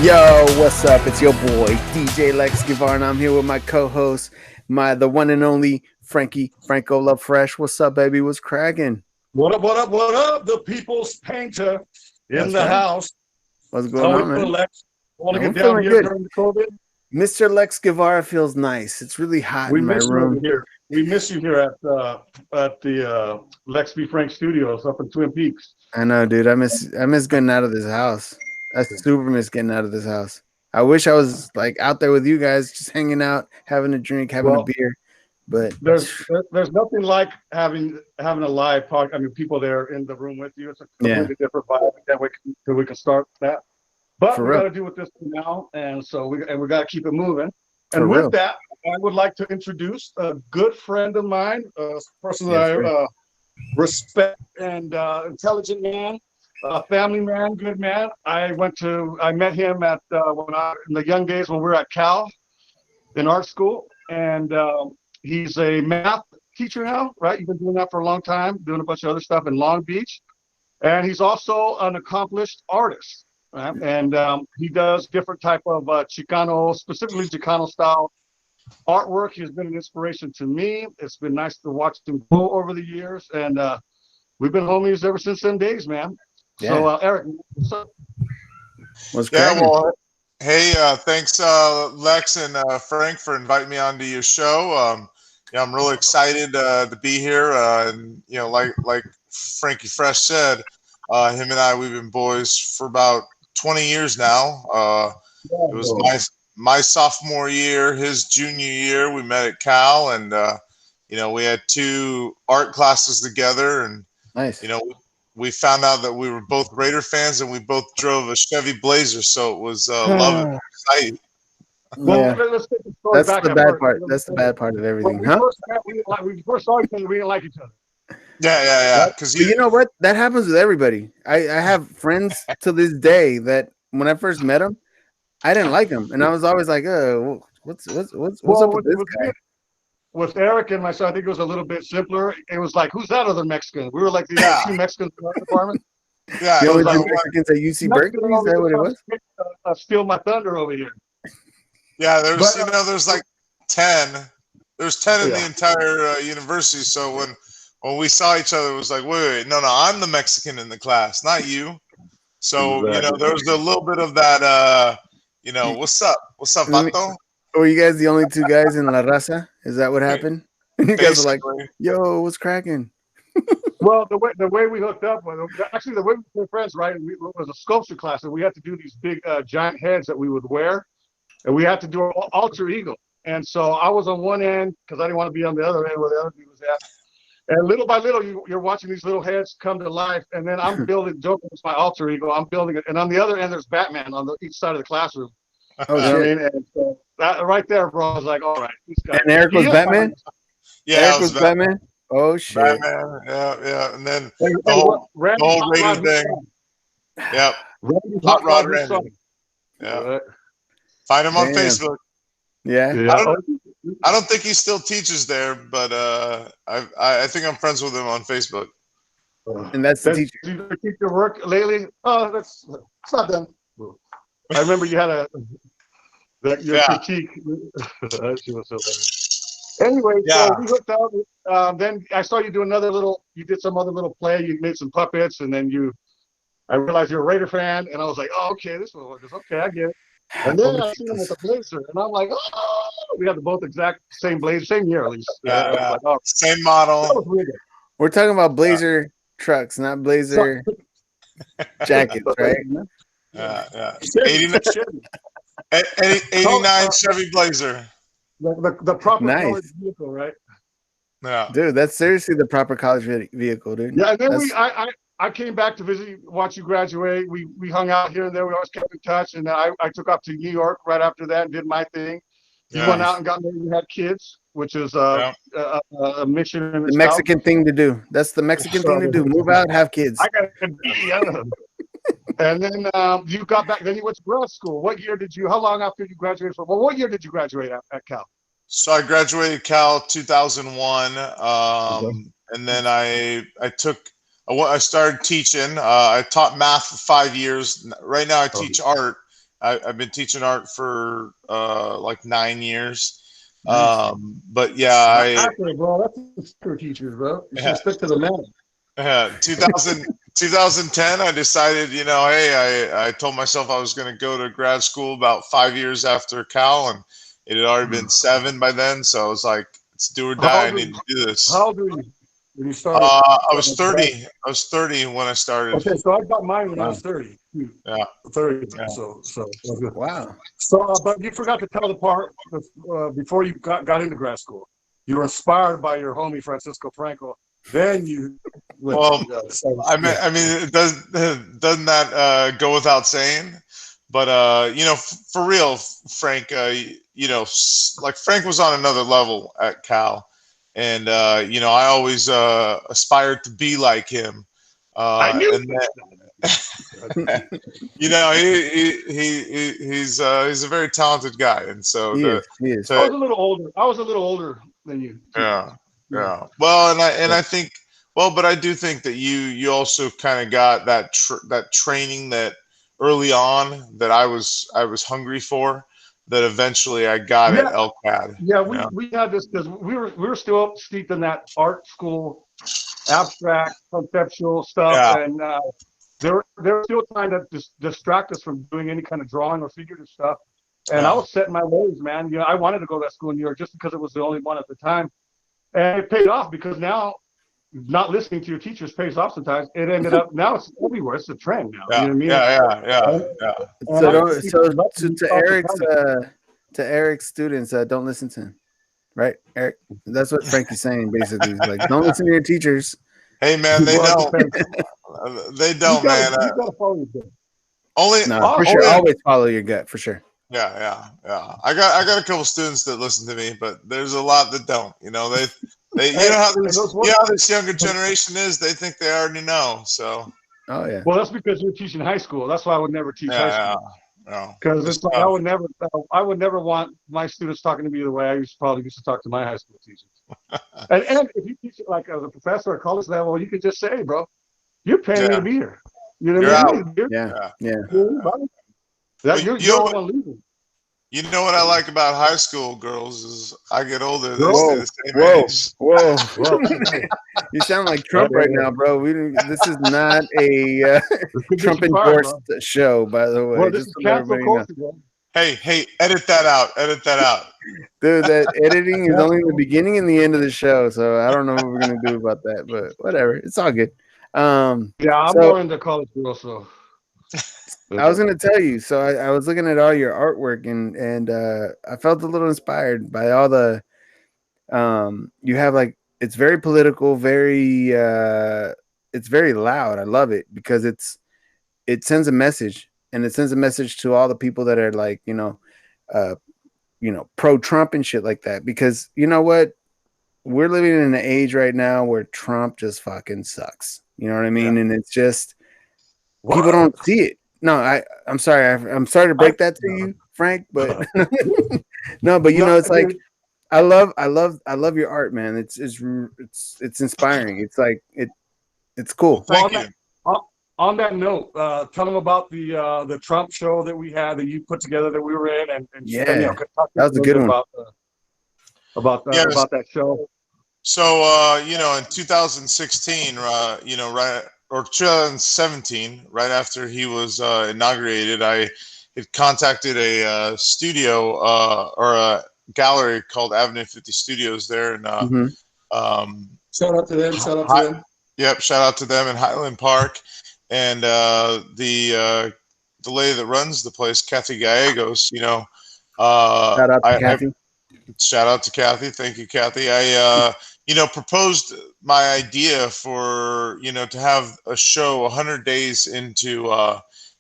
Yo, what's up? It's your boy DJ LeX Guevara, and I'm here with my co-host, the one and only Frankie Franco Love Fresh. What's up, baby? What's cracking? What up, what up, what up? The people's painter in That's the right. house. What's going on, man? Lex? Holding I'm it down feeling here good. during the COVID. Mr. LeX Guevara feels nice. It's really hot We in my miss you room. over here. We miss you here at the LeX Be Frank Studios up in Twin Peaks. I know, dude. I miss getting out of this house. I super miss getting out of this house. I wish I was like out there with you guys, just hanging out, having a drink, having a beer. But there's nothing like having a live podcast. I mean, people there in the room with you. It's a completely different vibe. That we can start that. But we got to do with this now, and so we got to keep it moving. And with that, I would like to introduce a good friend of mine, a person that I respect and intelligent man, family man, good man. I met him at in the young days when we were at Cal in art school, and he's a math teacher now, right? You've been doing that for a long time, doing a bunch of other stuff in Long Beach, and he's also an accomplished artist. Right? And he does different type of Chicano, specifically Chicano style artwork. He's been an inspiration to me. It's been nice to watch him grow over the years, and we've been homies ever since them days, man. Yeah. So Eric, what's up? Well, hey, thanks Lex and Frank for inviting me onto your show. I'm really excited to be here. And like Frankie Fresh said, him and I, we've been boys for about 20 years now. It was my sophomore year, his junior year. We met at Cal, and we had 2 art classes together, and we found out that we were both Raider fans, and we both drove a Chevy Blazer, so it was love and exciting. Well, let's take the story back. That's the bad part. That's the bad part of everything, when we first saw each other, we didn't like each other. Yeah. Because you know what? That happens with everybody. I have friends to this day that when I first met them, I didn't like him, and I was always like, "Oh, what's up with this guy?" With Eric and myself, I think it was a little bit simpler. It was like, "Who's that other Mexican?" We were like the 2 Mexicans in our department. Yeah, the only 2 Mexicans at UC Berkeley. Is that what it was? Steal my thunder over here. Yeah, there's like 10. There's 10 in the entire university. So when we saw each other, it was like, wait, no, I'm the Mexican in the class, not you. So there was a little bit of that. What's up, vato? Were you guys the only 2 guys in La Raza? Is that what happened? You guys were like, "Yo, what's cracking?" Well, the way we hooked up, actually the way we were friends, right? It was a sculpture class, and we had to do these big giant heads that we would wear, and we had to do an alter ego. And so I was on one end because I didn't want to be on the other end where the other dude was at. And little by little, you're watching these little heads come to life, and then I'm building. Joker was my alter ego. I'm building it, and on the other end, there's Batman on each side of the classroom. Oh, you know what I mean? And so that right there, bro, I was like, all right, this guy. And Eric was Batman? Yeah, Eric was Batman? Oh, shit. Batman, yeah. And then the whole Raider thing. Yep. Hot Rod Randy. Yeah. Find him on Facebook. Yeah. I don't think he still teaches there, but I think I'm friends with him on Facebook. And that's the teacher. Did you keep your work lately? Oh, it's not done. I remember you had your critique. She was so bad. Anyway, so we hooked up. Then I saw you do you did some other little play. You made some puppets, and then I realized you're a Raider fan, and I was like, oh, okay, this one was okay, I get it. And then I see him with a Blazer, and I'm like, oh, we have both exact same Blazer, same year at least. Like, oh, same model. We're talking about Blazer trucks, not Blazer jackets, right? Yeah. 89 Chevy Blazer. The proper college vehicle, right? Yeah, dude, that's seriously the proper college vehicle, dude. Yeah, and then I came back to visit, watch you graduate. We hung out here and there. We always kept in touch, and I took off to New York right after that and did my thing. You went out and got married and had kids, which is a mission in itself. The Mexican thing to do. That's the Mexican thing to do. Move out, have kids. And then you got back. Then you went to grad school. How long after you graduated from? Well, what year did you graduate at Cal? So I graduated Cal 2001, and then I started teaching. I taught math for 5 years. Right now I teach art I've been teaching art for like 9 years. Nice. But yeah, Actually, bro, that's the sticker teachers, bro. You should stick to the man. 2010, I decided, hey, I told myself I was going to go to grad school about 5 years after Cal, and it had already been 7 by then. So I was like, it's do or die. I need to do this. How old were you when you started? I was 30. I was 30 when I started. Okay, so I got mine when I was 30. Yeah. 30. Yeah. So good. Wow. So, but you forgot to tell the part before you got into grad school. You were inspired by your homie Francisco Franco. Then you. Well, I mean, doesn't that go without saying? But for real, Frank, like Frank was on another level at Cal, and I always aspired to be like him. I knew. And then, he's a very talented guy, and so he is. I was a little older. I was a little older than you. Yeah. Well, I think. Well, but I do think that you also kind of got that training that early on that I was hungry for, that eventually I got at LCAD. Yeah, we had this because we were still steeped in that art school, abstract, conceptual stuff, and they're still trying to distract us from doing any kind of drawing or figurative stuff. And I was set in my ways, man. I wanted to go to that school in New York just because it was the only one at the time, and it paid off because now. Not listening to your teachers pays off sometimes. It ended up now it's everywhere. It's a trend now. Yeah, you know what I mean? So to Eric's students, don't listen to him, right, Eric? That's what Frankie's saying basically. He's like, don't listen to your teachers. Hey man, they don't. They don't, man. You gotta follow your gut. For sure. Always follow your gut for sure. Yeah. I got a couple students that listen to me, but there's a lot that don't. They how this younger generation is. They think they already know. So. Oh yeah. Well, that's because you're teaching high school. That's why I would never teach high school. Because it's like I would never want my students talking to me the way I used to talk to my high school teachers. and if you teach it like as a professor at college level, you could just say, "Bro, you're paying me to be here." You know what I mean? You're the one leaving. You know what I like about high school girls is I get older. They stay the same age. Whoa. You sound like Trump right now, bro. This is not a Trump endorsed show, by the way. Well, this is cancel culture, bro. Hey, edit that out. Dude, that editing is only the beginning and the end of the show, so I don't know what we're gonna do about that, but whatever. It's all good. I'm more into college girls, so. I was gonna tell you. So I was looking at all your artwork and I felt a little inspired by all the you have like it's very political, it's very loud. I love it because it sends a message, and it sends a message to all the people that are like pro Trump and shit like that. Because you know what, we're living in an age right now where Trump just fucking sucks. You know what I mean? Yeah. And it's just people don't see it. No, I'm sorry. I'm sorry to break that to you, Frank, but no, but it's like I love your art, man. It's inspiring. It's like it's cool. Thank you. On that note, tell them about the Trump show that we had that you put together that we were in, and that was a good one about that show. So in 2016, or 2017, right after he was inaugurated, I had contacted a studio or a gallery called Avenue 50 Studios there, and shout out to them. Yep, shout out to them in Highland Park, and the lady that runs the place, Kathy Gallegos. Shout out to Kathy. Shout out to Kathy. Thank you, Kathy. I proposed my idea for, to have a show 100 days into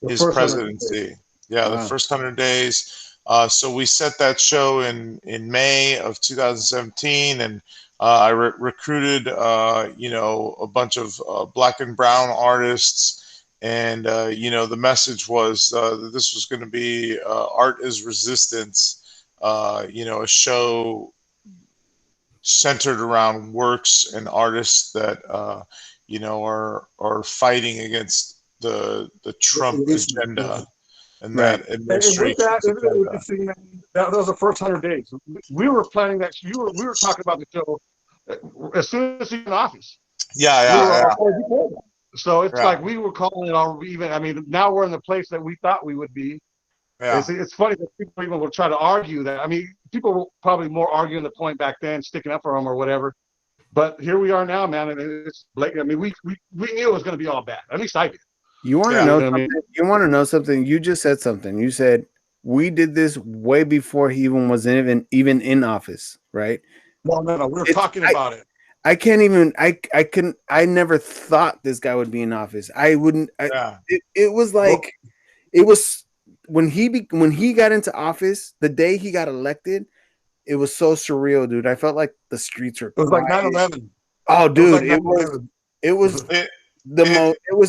his presidency. Yeah, the first 100 days. So we set that show in May of 2017, and I recruited, a bunch of black and brown artists. And, the message was that this was going to be Art is Resistance, a show centered around works and artists that are fighting against the Trump agenda. and that administration. That was the first 100 days. We were planning that. We were talking about the show as soon as he's in office. Yeah. So it's like we were calling it all. Even I mean, now we're in the place that we thought we would be. Yeah. It's funny that people even will try to argue that. I mean, people were probably more arguing the point back then, sticking up for him or whatever. But here we are now, man. And it's like, I mean, we knew it was going to be all bad. At least I did. You want to know something? I mean? You want to know something? You just said something. You said we did this way before he even was even in office, right? No. We were talking about it. I can't even. I never thought this guy would be in office. I wouldn't. It was like, it was when he got into office. The day he got elected, it was so surreal, dude. I felt like the streets were. It was like 9/11. Oh, dude, it was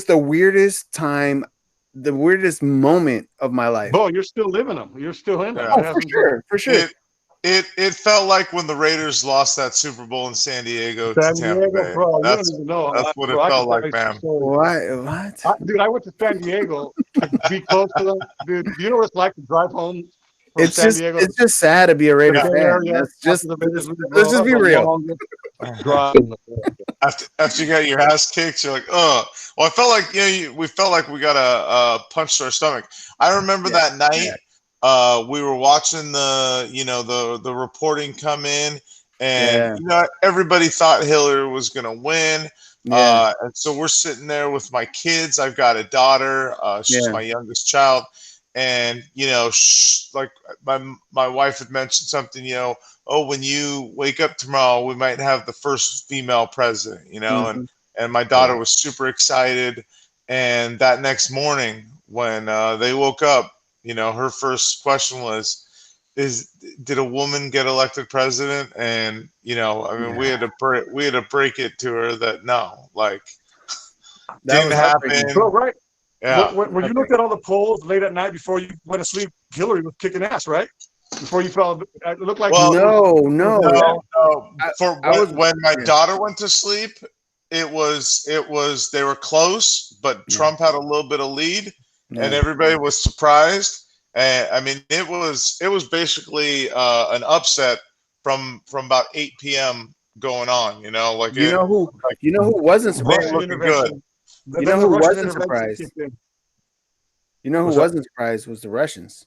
the weirdest time, the weirdest moment of my life. Bo, you're still living them. You're still in there. Oh, for sure. It felt like when the Raiders lost that Super Bowl in San Diego to Tampa Bay. Bro, that's what it felt like, man. What? Dude, I went to San Diego to be close to them. Dude, you know what it's like to drive home from it's San just Diego? It's just sad to be a Raiders fan. Let's just be real. After you got your ass kicked, you're like, oh. Well, I felt like we felt like we got a punch to our stomach. I remember that night. We were watching the reporting come in, and everybody thought Hillary was going to win. And so we're sitting there with my kids. I've got a daughter. She's my youngest child. And, like my wife had mentioned something, when you wake up tomorrow, we might have the first female president, and my daughter was super excited. And that next morning when they woke up, her first question was, did a woman get elected president? And, I mean, we had to break it to her that no, like, that didn't happen. Bro, right. Yeah. When you looked at all the polls late at night before you went to sleep, Hillary was kicking ass, right? Before you fell, it looked like. Well, no. When my daughter went to sleep, it was they were close, but Trump had a little bit of lead, and everybody was surprised. And I mean, it was basically an upset from about 8 p.m. going on. You know who wasn't surprised? Good. You know who wasn't surprised? You know who wasn't surprised was the Russians.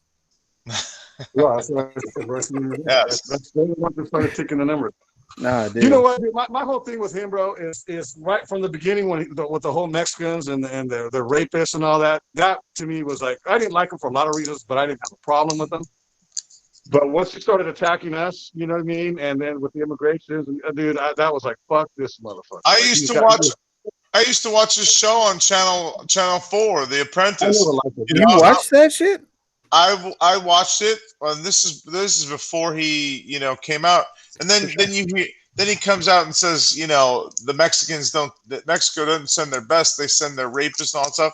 That's the Russians. Yes. That's the one that started ticking the numbers. Nah, dude. You know what? My whole thing with him, bro, is right from the beginning with the whole Mexicans and the rapists and all that. That to me was like, I didn't like him for a lot of reasons, but I didn't have a problem with him. But once he started attacking us, you know what I mean, and then with the immigrations, dude, that was like, fuck this motherfucker. I used to watch this show on Channel 4, The Apprentice. You watched that shit? I watched it, and this is before he came out, and then he comes out and says Mexico doesn't send their best, they send their rapists and all that stuff.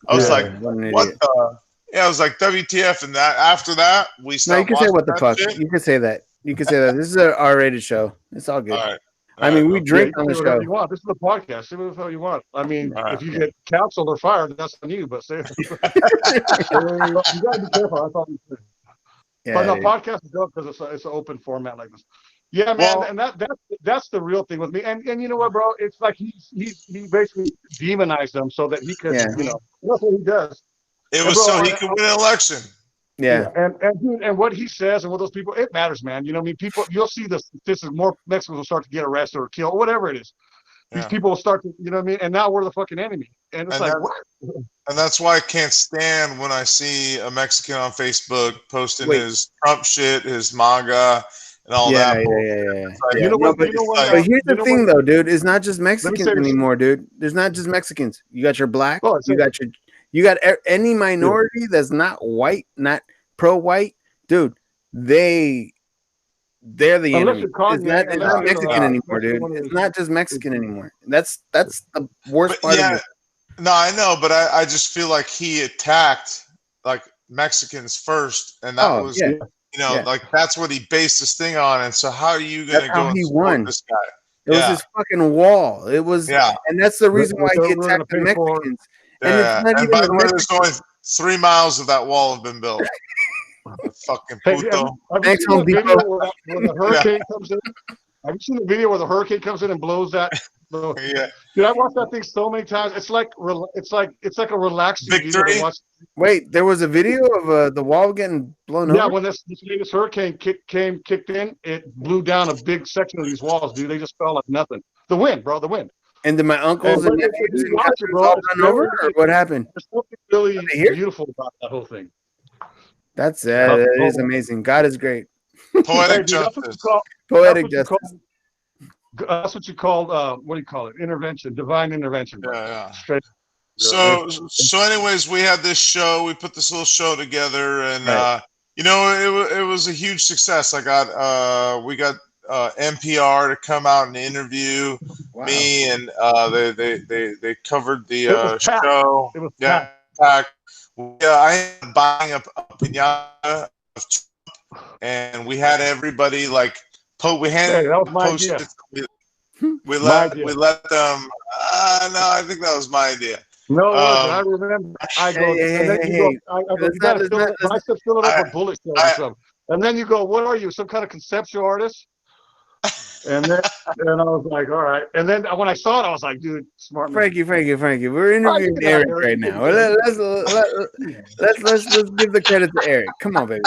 I was like, what the? Yeah, I was like, WTF, and that after that we stopped. No, you can say what the fuck. Shit. You can say that. This is an R-rated show. It's all good. All right. I mean, we drink on the show. You want. This is a podcast. Say whatever you want. I mean, if you get canceled or fired, that's on you. But say you gotta be careful. That's all I'm saying. But the podcast is dope because it's an open format like this. Yeah, man, and that's the real thing with me. And you know what, bro? It's like he basically demonized them so that he could, that's what he does. It was so he could win an election. Yeah. And what he says and what those people, it matters, man. You know what I mean? People, you'll see this is more Mexicans will start to get arrested or killed, whatever it is. These people will start to, you know what I mean? And now we're the fucking enemy. And it's like, what? And that's why I can't stand when I see a Mexican on Facebook posting his Trump shit, his MAGA, and all that. Yeah. You know what? But here's the thing, though, dude. It's not just Mexicans anymore, dude. There's not just Mexicans. You got your black. You got any minority that's not white, not pro-white, dude. They're the enemy. It's not Mexican anymore, dude. It's not just Mexican anymore. That's the worst part of it. No, I know, but I just feel like he attacked like Mexicans first, and that was like that's what he based this thing on. And so how are you going to go and support this guy? It was his fucking wall. It was, and that's the reason why he attacked the Mexicans. Yeah, and by the way, there's only 3 miles of that wall have been built. Fucking puto. Have you seen the video where the hurricane comes in? Have you seen the video where the hurricane comes in and blows that? Yeah. Dude, I watched that thing so many times. It's like a relaxing video to watch. Wait, there was a video of the wall getting blown over? Yeah, when this latest hurricane kicked in, it blew down a big section of these walls, dude. They just fell like nothing. The wind, bro, the wind. And then my uncles and nephews and cousins all run over, or what happened? There's something really beautiful about that whole thing. That is amazing. God is great. Poetic justice. Poetic justice. That's what you call what do you call it? Intervention, divine intervention. Bro. Yeah. Straight. So anyways, we had this show. We put this little show together, and you know, it was a huge success. We got NPR to come out and interview me, and they covered the show. It was packed. I ended up buying a pinata of Trump, and we had everybody like we posted it. We let them. No, I think that was my idea. No, I remember. I go, you gotta fill it up with bullet shells or something. And then you go, what are you, some kind of conceptual artist? And then I was like, all right. And then when I saw it, I was like, dude, smart man. Frankie. We're interviewing Eric right now. Let's give the credit to Eric. Come on, baby.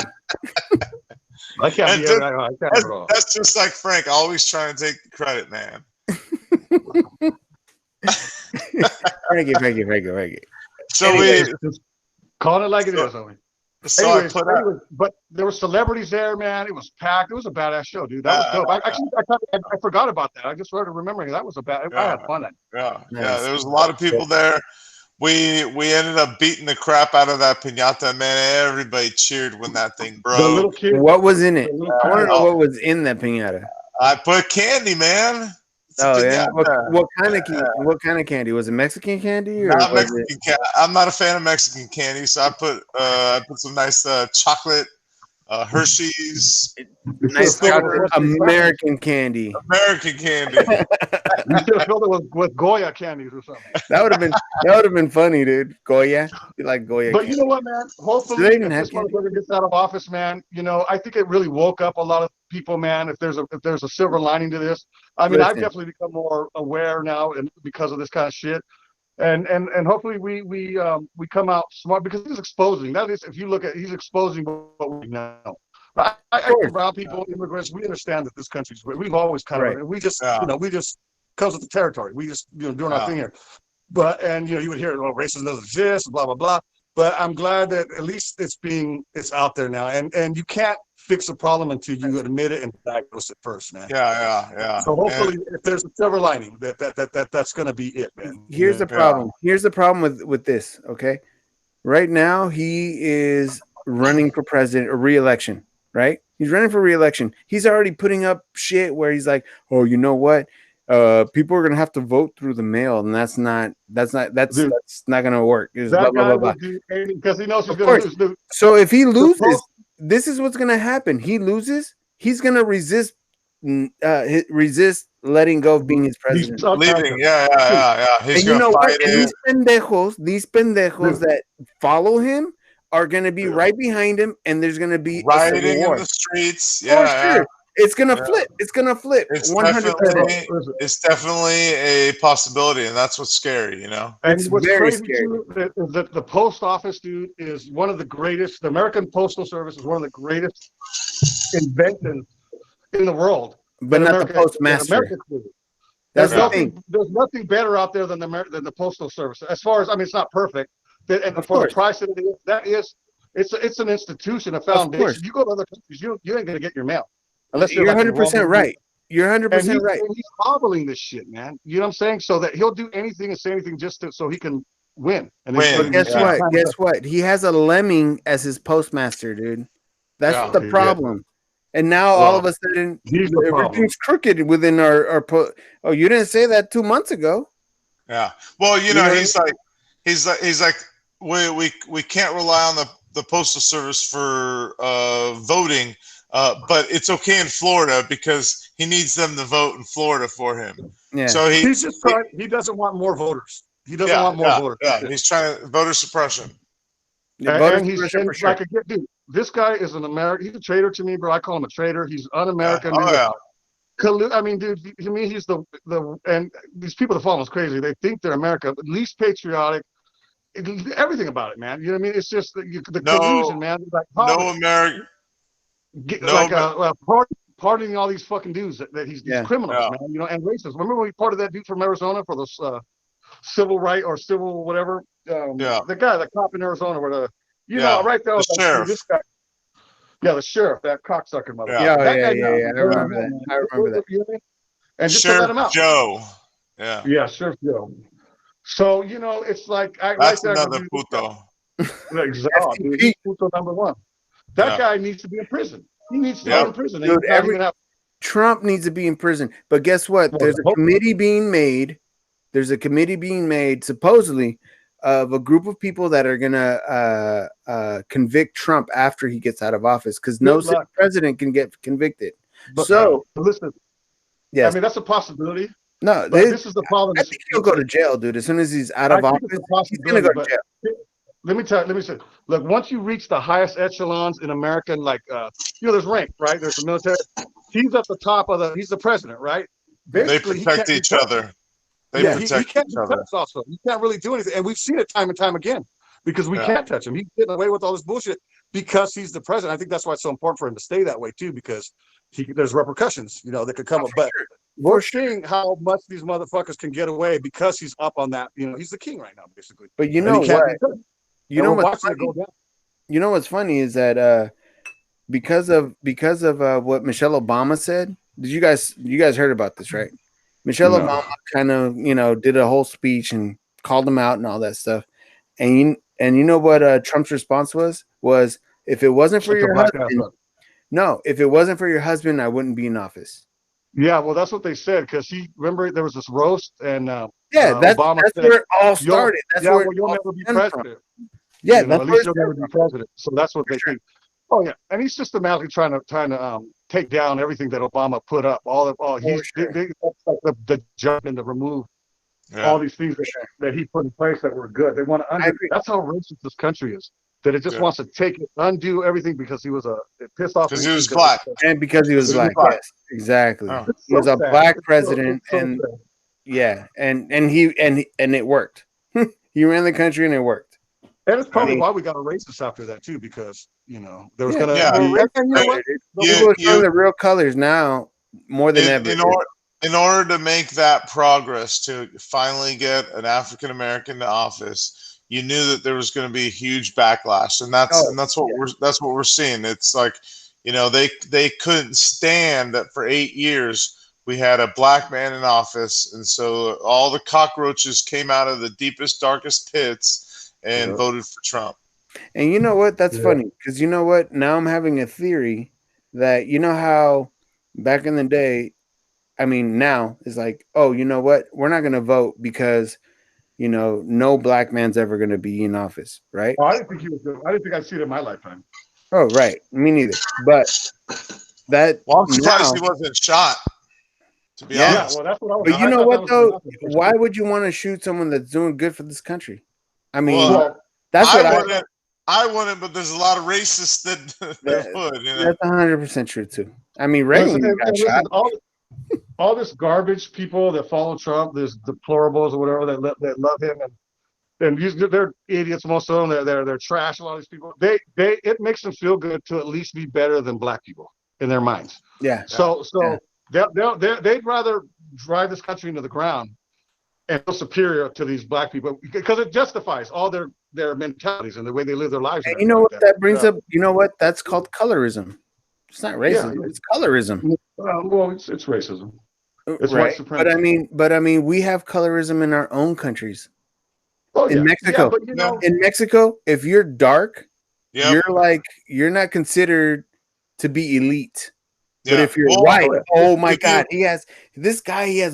I can't be Eric. That's just like Frank, always trying to take the credit, man. Frankie. So we call it like it is, homie. So anyways, but there were celebrities there, man. It was packed. It was a badass show, dude. That was dope. I forgot about that. I just started remembering I had fun. Yeah, there was a lot of people there. We ended up beating the crap out of that piñata, man. Everybody cheered when that thing broke. The little kid, what was in it? I want to know what was in that piñata. I put candy, man. Yeah. What kind of candy? Was it Mexican candy or not Mexican candy? I'm not a fan of Mexican candy, so I put some nice chocolate Hershey's. Nice chocolate American candy. American candy. You should have filled it with Goya candies or something. That would have been funny, dude. Goya. You like Goya But candy. You know what, man? Hopefully if this motherfucker gets out of office, man, you know, I think it really woke up a lot of people, man. If there's a silver lining to this. I mean, I've definitely become more aware now and because of this kind of shit. And hopefully we come out smart because he's exposing. That is, if you look at, he's exposing what we know. I think brown people, immigrants, we understand that this country's great. We've always kind of, we just comes with the territory. We just doing our thing here. But you would hear, racism doesn't exist, blah blah blah. But I'm glad that at least it's out there now. And you can't fix a problem until you admit it and diagnose it first, man. Yeah. So hopefully, if there's a silver lining, that's going to be it, man. Here's the problem. Here's the problem with this. Okay, right now he is running for president or re-election. Right? He's running for re-election. He's already putting up shit where he's like, oh, you know what? People are gonna have to vote through the mail, and that's not gonna work. That guy will do anything because he knows he's gonna lose. Dude. So if he loses, this is what's gonna happen. He loses. He's gonna resist letting go of being his president. Leaving, yeah. And you know what? And these pendejos that follow him are gonna be right behind him, and there's gonna be rioting in the streets. It's gonna flip. It's gonna flip. 100%. It's definitely a possibility, and that's what's scary, you know. And what's very scary is that the post office, dude, is one of the greatest. The American Postal Service is one of the greatest inventions in the world. But not the postmaster. There's nothing better out there than the Postal Service. As far as, I mean, it's not perfect, and for the price that it is, it's an institution, a foundation. You go to other countries, you ain't gonna get your mail. Unless you're 100% right. You're 100% right. He's hobbling this shit, man. You know what I'm saying? So that he'll do anything and say anything so he can win. And guess what? Guess what? He has a lemming as his postmaster, dude. That's the problem. And now all of a sudden, everything's crooked within our oh, you didn't say that 2 months ago. Yeah. Well, he's like we can't rely on the Postal Service for voting. But it's okay in Florida because he needs them to vote in Florida for him. Yeah. So he's just trying. He doesn't want more voters. He doesn't want more voters. Yeah, he's trying to voter suppression. And he's like, dude, this guy is an American. He's a traitor to me, bro. I call him a traitor. He's un-American. Yeah. I mean, dude, to me, he's the and these people that follow him is crazy. They think they're America, at least patriotic. Everything about it, man. You know what I mean? It's just the collusion, man. Like, no American. Pardoning all these fucking dudes that he's these criminals, man. You know, and racist. Remember when we parted that dude from Arizona for this civil right or civil whatever? The guy, the cop in Arizona, where know, right there. The sheriff. This guy. Yeah, the sheriff, that cocksucker mother. Yeah. I remember that. I remember that. You know what I mean? And just Sheriff to let him out. Joe. Yeah. Yeah, Sheriff Joe. So, you know, it's like that's another puto. Exactly. He's puto number one. That guy needs to be in prison. He needs to be in prison. Dude, Trump needs to be in prison. But guess what? There's a committee being made. There's a committee being made, supposedly, of a group of people that are gonna convict Trump after he gets out of office, because no president can get convicted. So listen, yes, I mean that's a possibility. No, this is the problem. I think he'll go to jail, dude. As soon as he's out of office, he's gonna go to jail. Let me say, look, once you reach the highest echelons in American, like there's rank, right? There's the military. He's at the top of he's the president, right? Basically, they protect each other. He can't be touched also. He can't really do anything. And we've seen it time and time again because we can't touch him. He's getting away with all this bullshit because he's the president. I think that's why it's so important for him to stay that way too, because there's repercussions, that could come up. But we're seeing how much these motherfuckers can get away because he's up on that. He's the king right now, basically. But you know what? You know what's funny is that because of what Michelle Obama said. You guys heard about this, right? Michelle Obama kind of, did a whole speech and called him out and all that stuff. And you know what Trump's response was if it wasn't for your husband, if it wasn't for your husband, I wouldn't be in office. Yeah, well, that's what they said, because remember there was this roast and Obama that's where it all started. You'll never be president. Yeah, at least you'll never be president. So that's what they think. Oh yeah, and he's systematically trying to take down everything that Obama put up. The jump and to remove all these things that he put in place that were good. They want to undo. That's how racist this country is. That it just wants to undo everything because he was it pissed off. Because he was black, and because he was black. Yes, exactly. Oh. He was a black president, and it worked. He ran the country, and it worked. And it's probably why we got a racist after that too, because there was gonna be people are showing the real colors now more than ever. In order to make that progress to finally get an African American to office, you knew that there was going to be a huge backlash, and that's what we're seeing. It's like, they couldn't stand that for 8 years we had a black man in office, and so all the cockroaches came out of the deepest, darkest pits and voted for Trump. And you know what? That's funny, because you know what? Now I'm having a theory that, how back in the day, now it's like, oh, you know what? We're not going to vote because, no black man's ever going to be in office, right? Oh, I didn't think he was. I didn't think I'd see it in my lifetime. Oh, right. Me neither. But that. Well, I'm surprised he wasn't shot. To be honest. Yeah, well, that's what I was. But you know what though? Why would you want to shoot someone that's doing good for this country? That's what I wouldn't, but there's a lot of racists that would. That's 100% true too. Reagan got shot. All this garbage people that follow Trump, there's deplorables or whatever that love him, and they're idiots. Most of them, they're trash. A lot of these people, it makes them feel good to at least be better than black people in their minds. Yeah. So they'd rather drive this country into the ground and feel superior to these black people because it justifies all their mentalities and the way they live their lives. And you know what that brings up? You know what? That's called colorism. It's not racism. It's colorism. Well, it's racism. It's right. White supremacy. But we have colorism in our own countries. Oh, in Mexico, in Mexico, if you're dark, you're not considered to be elite. But if you're white, oh my God, he has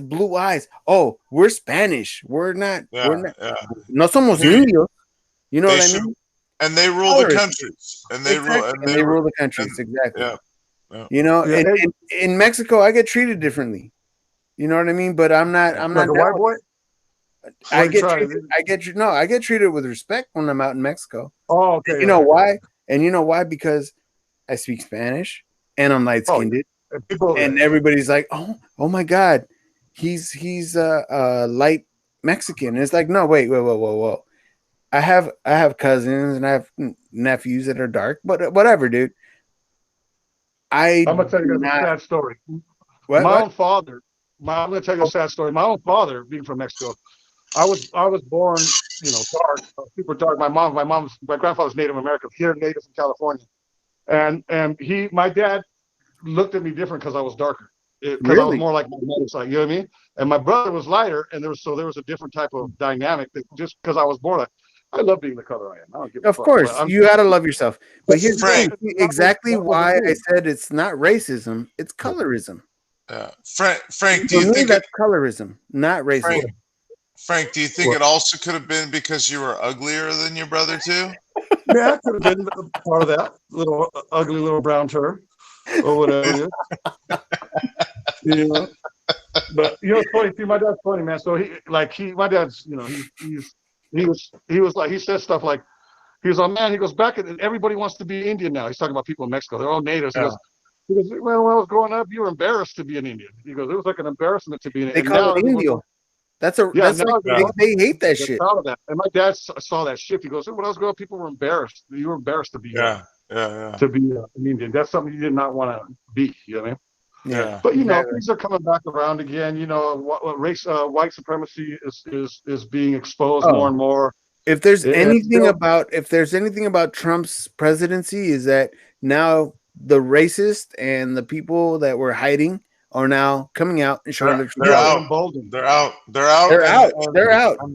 blue eyes. Oh, we're Spanish. We're not. No somos indios. You know what I mean? And they rule the countries. And they rule the countries. Exactly. Yeah. In Mexico, I get treated differently. You know what I mean? But I'm not. Like a white boy. I get treated with respect when I'm out in Mexico. Oh, okay. You know why? And you know why? Because I speak Spanish and I'm light skinned. And everybody's like, oh my God, he's light Mexican. And it's like, no, wait, whoa. I have cousins and I have nephews that are dark, but whatever, dude. I'm gonna tell you guys a sad story. I'm gonna tell you a sad story. My own father, being from Mexico, I was born, dark, super dark. My grandfather's Native American, here native in California, and my dad looked at me different because I was darker, because I was more like my mother's side. You know what I mean? And my brother was lighter, and there was a different type of dynamic that just because I was born. I love being the color I am. I don't give a fuck. Of course, you gotta love yourself. But here's the thing: exactly why I said it's not racism; it's colorism. Frank, do you think that's colorism, not racism? Frank, do you think it also could have been because you were uglier than your brother too? Yeah, it could have been part of that little ugly little brown turd or whatever it is. But it's funny. See, my dad's funny, man. So my dad's, he says stuff like, he goes back and everybody wants to be Indian now. He's talking about people in Mexico. They're all natives. He goes, well, when I was growing up, you were embarrassed to be an Indian. He goes, it was like an embarrassment to be an Indian. They call it Indio. They hate that shit. And my dad saw that shift. He goes, when I was growing up, people were embarrassed. You were embarrassed to be to be an Indian. That's something you did not want to be. You know what I mean? Yeah. But things are coming back around again. White supremacy is being exposed more and more. If there's anything about Trump's presidency, is that now the racist and the people that were hiding are now coming out and showing their truth. They're out.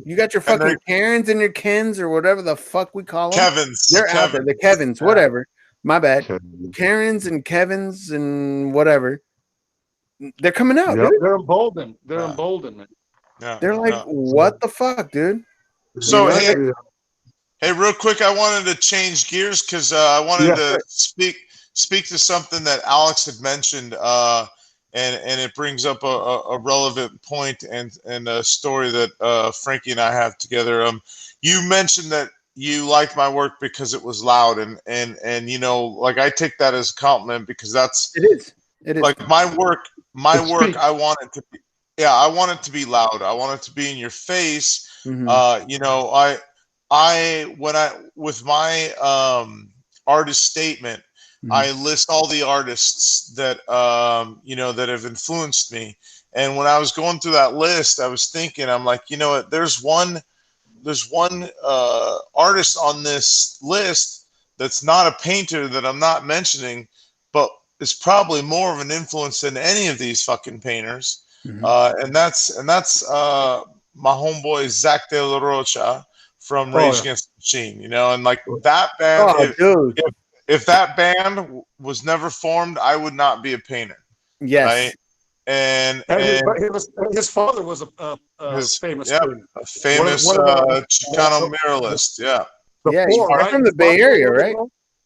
You got your fucking Karens and your Kens or whatever the fuck we call them. Kevins. They're out there. The Kevins, whatever. My bad. Karens and Kevins and whatever. They're coming out. Dude. They're emboldened. Man. Yeah. They're like, what the fuck, dude? So hey, real quick, I wanted to change gears because I wanted to speak to something that Alex had mentioned, and it brings up a relevant point and a story that Frankie and I have together. You mentioned that you liked my work because it was loud, and I take that as a compliment because it is like my work. I want it to be. Yeah, I want it to be loud. I want it to be in your face. Mm-hmm. With my artist statement, mm-hmm. I list all the artists that that have influenced me. And when I was going through that list, I was thinking, I'm like, there's one artist on this list that's not a painter that I'm not mentioning, but is probably more of an influence than any of these fucking painters. Mm-hmm. And that's my homeboy Zach De La Rocha from Rage Against the Machine, and like that band. If that band was never formed, I would not be a painter. Yes. Right? And his father was a famous Chicano muralist. Yeah. He's from the Bay Area, right?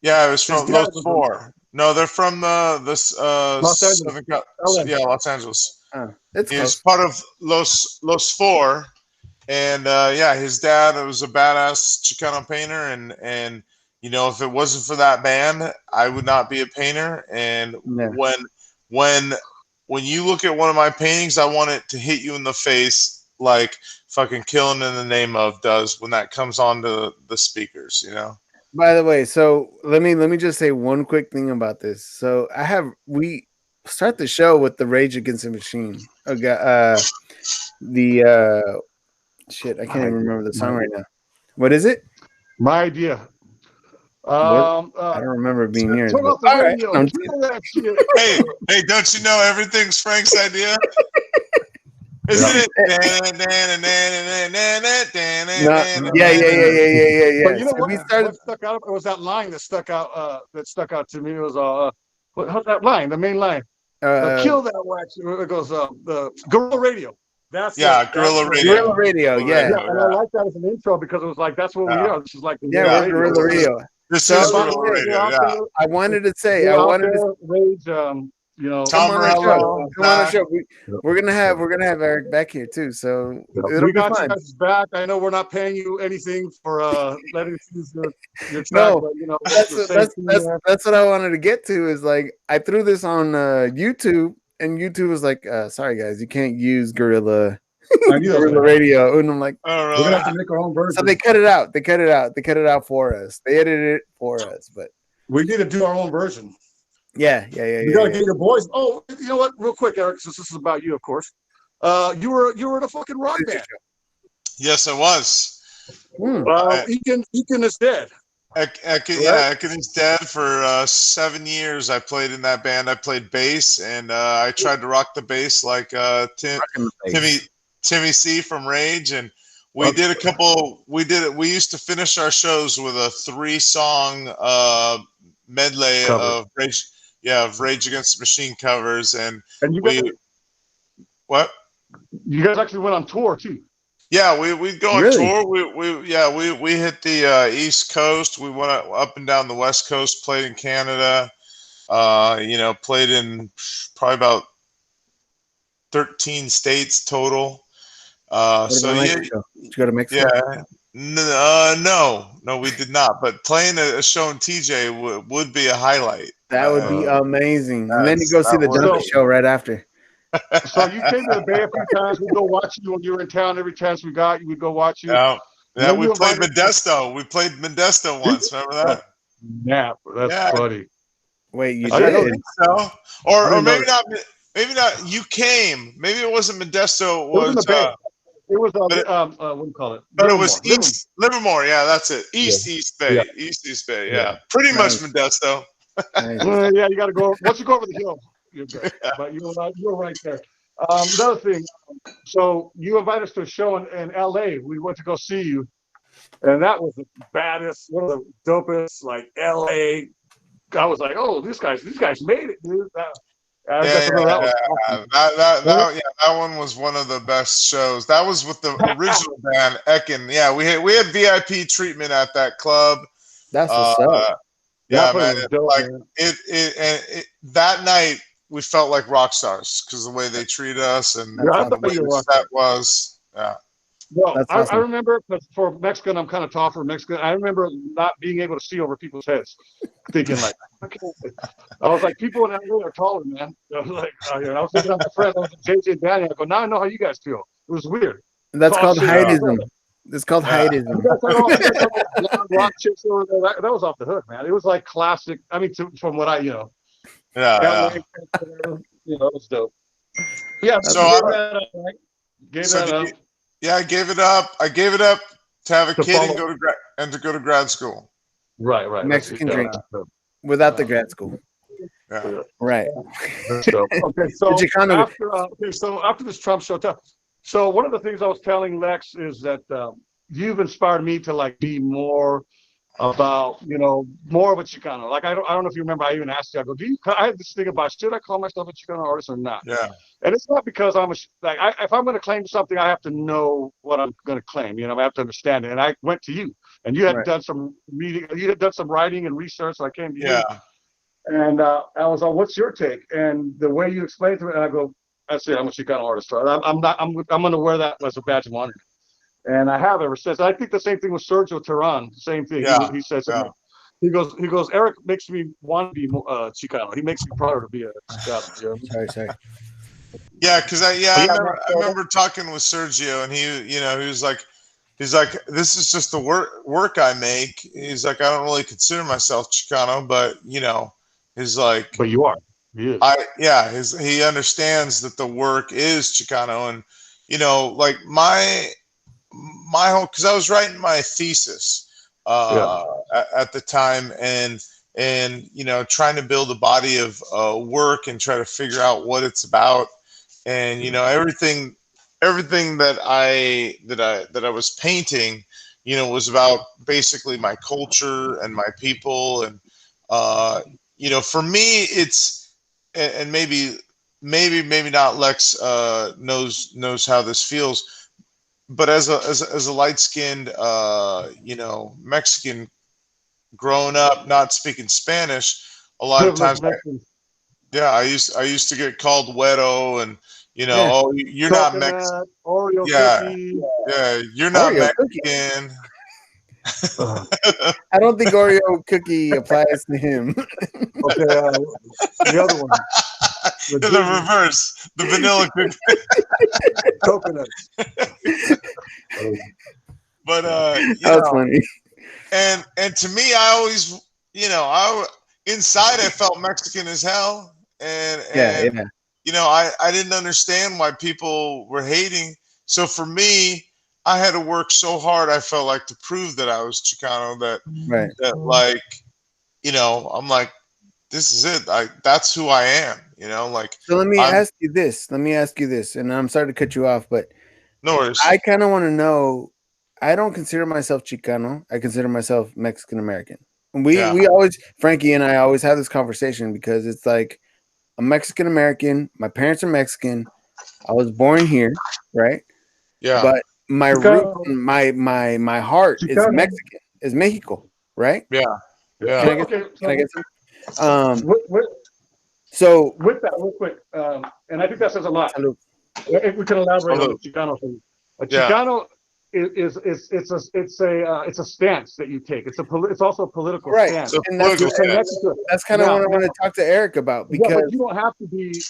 Yeah, it was from Los Four. No, they're from Los Angeles. Los Angeles. He's part of Los Four, and his dad was a badass Chicano painter, and if it wasn't for that band, I would not be a painter. And when you look at one of my paintings, I want it to hit you in the face like fucking Killing in the Name Of does when that comes onto the speakers, By the way, so let me just say one quick thing about this. So we start the show with the Rage Against the Machine. Shit, I can't even remember the song right now. What is it? My Idea. I don't remember it being yours. All right. Hey, don't you know everything's Frank's idea? Isn't it? Yeah. But you know what stuck out? It was that line that stuck out to me. It was how's that line? The main line. Kill that wax. It goes the Guerrilla Radio. Guerrilla Radio. Guerrilla Radio, yeah. And I like that as an intro because it was like that's what we are. This is like Guerrilla Radio. This is Guerrilla Radio. Yeah. I wanted to say, Rage, You know, come on the show. Come on the show. We're gonna have Eric back here too, so it'll we be got fun. you guys back. I know we're not paying you anything for letting us use your track, no, but you know that's what I wanted to get to. Is like I threw this on YouTube, and YouTube was like, "Sorry guys, you can't use Gorilla Radio," and I'm like, we're gonna have to make our own version. So they cut it out. They cut it out for us. They edited it for us, but we need to do our own version. Yeah. You gotta get your boys. Oh, you know what? Real quick, Eric, since this is about you, of course. You were in a fucking rock band. Yes, I was. Ekin is dead. Ekin is dead for 7 years. I played in that band. I played bass, and I tried to rock the bass like Timmy C from Rage, and we did a couple. We used to finish our shows with a 3-song medley of Rage. Yeah, of Rage Against the Machine covers, and what? You guys actually went on tour too. Yeah, we'd go on tour. We hit the East Coast. We went up and down the West Coast. Played in Canada. Played in probably about 13 states total. Did you go to Mexico? Yeah. No, we did not. But playing a show in TJ would be a highlight. That would be amazing. And then you go see the Donkey Show right after. So you came to the Bay a few times. We'd go watch you when you were in town. Every chance we got, you would go watch you. Yeah, we played Modesto. We played Modesto once. Remember that? Yeah, that's funny. Wait, you did? I don't think so. Or maybe not. Maybe not. You came. Maybe it wasn't Modesto. It was what do you call it? But it was East Livermore. Yeah, that's it. East Bay. Yeah. East Bay. Yeah. Pretty much Modesto. Yeah, you got to go. Once you go over the hill, you're good. But you're right there. Another thing. So you invited us to a show in LA. We went to go see you, and that was the baddest, one of the dopest. Like LA, I was like, oh, these guys made it, dude. That one was one of the best shows. That was with the original band Ekin. Yeah, we had VIP treatment at that club. That's what's up. Yeah, man. That night we felt like rock stars because the way they treat us and the way the set was. Yeah. Well, I remember, because for Mexican, I'm kind of tall for Mexican. I remember not being able to see over people's heads, thinking like, I was like, people in LA are taller, man. I was like, I was thinking of my friend, I was like, JJ and Danny. I go, now I know how you guys feel. It was weird. That's called heightism. It's called heightism. Rock chicks over there. That was off the hook, man. It was like classic. I mean, from what it was dope. Yeah. So I gave that up. Yeah, I gave it up. I gave it up to have a kid and to go to grad school. Right. Mexican drink without the grad school. Yeah. Right. Okay, so after this Trump show, so one of the things I was telling Lex is that you've inspired me to like be more about, more of a Chicano. Like I don't know if you remember, I even asked you, I go, I had this thing about, should I call myself a Chicano artist or not? Yeah. And it's not because if I'm going to claim something, I have to know what I'm going to claim. I have to understand it. And I went to you, and you had done some reading, you had done some writing and research. So I came to you, and I was like, "What's your take?" And the way you explained to it, and I go, "That's it. I'm a Chicano artist. I'm going to wear that as a badge of honor." And I have ever since. I think the same thing with Sergio Terran. Same thing. Yeah. He says. Yeah. He goes. Eric makes me want to be Chicano. He makes me prouder to be a Chicano. Sorry. Yeah, because I remember talking with Sergio, and he was like, this is just the work I make. He's like, I don't really consider myself Chicano, but he's like, but you are. He understands that the work is Chicano, and like my whole, because I was writing my thesis at the time, and trying to build a body of work and try to figure out what it's about. And everything that I was painting, was about basically my culture and my people, and for me it's, and maybe not Lex knows how this feels, but as a light-skinned Mexican growing up not speaking Spanish, a lot of times Yeah, I used to get called Wedo, and oh, you're not Mexican. Oreo cookie. Yeah, you're not Oreo Mexican. I don't think Oreo cookie applies to him. Okay, the other one. The reverse, the vanilla cookie. Coconuts. But that's funny. And to me, I always, inside I felt Mexican as hell, and I didn't understand why people were hating. So for me, I had to work so hard. I felt like to prove that I was Chicano. That like, I'm like, this is it. That's who I am. Like. So let me ask you this. And I'm sorry to cut you off, but no worries. I kind of want to know. I don't consider myself Chicano. I consider myself Mexican American. We always, Frankie and I always have this conversation because it's like, I'm Mexican American. My parents are Mexican. I was born here, right? Yeah. But my root, my heart is Mexican, is Mexico, right? Yeah. Yeah. Can I get some? So with that, real quick, and I think that says a lot. If we can elaborate on the Chicano thing, a Chicano is it's a stance that you take. It's also a political stance. And that's kind of what I want to talk to Eric about, because but you don't have to be